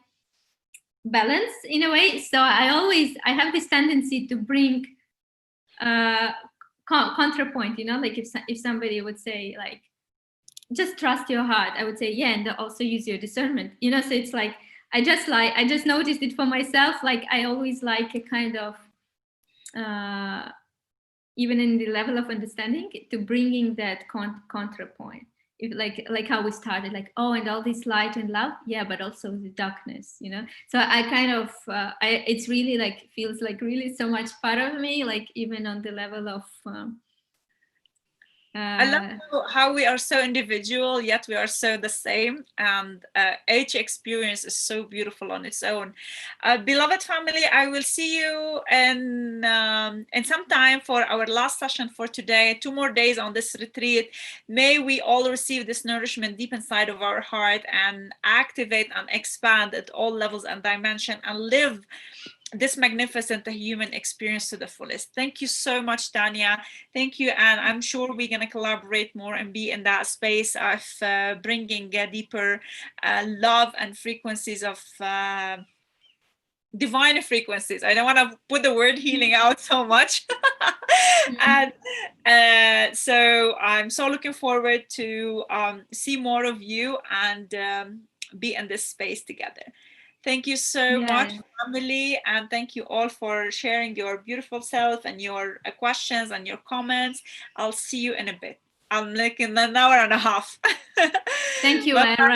balance in a way. So I have this tendency to bring counterpoint. You know, like if somebody would say like, just trust your heart, I would say yeah, and also use your discernment. You know, so it's like I just noticed it for myself. Like I always like a kind of even in the level of understanding, to bringing that counterpoint. If like how we started, like, oh, and all this light and love, yeah, but also the darkness, you know. So I kind of it's really like feels like really so much part of me, like even on the level of I love how we are so individual, yet we are so the same. And each experience is so beautiful on its own. Beloved family, I will see you in some time for our last session for today. 2 more days on this retreat. May we all receive this nourishment deep inside of our heart and activate and expand at all levels and dimension and live this magnificent human experience to the fullest. Thank you so much, Tanya. Thank you, and I'm sure we're going to collaborate more and be in that space of bringing deeper love and frequencies of divine frequencies. I don't want to put the word healing out so much. And so I'm so looking forward to see more of you and be in this space together. Thank you so much, family, and thank you all for sharing your beautiful self and your questions and your comments. I'll see you in a bit. I'm like in an hour and a half. Thank you, Ira.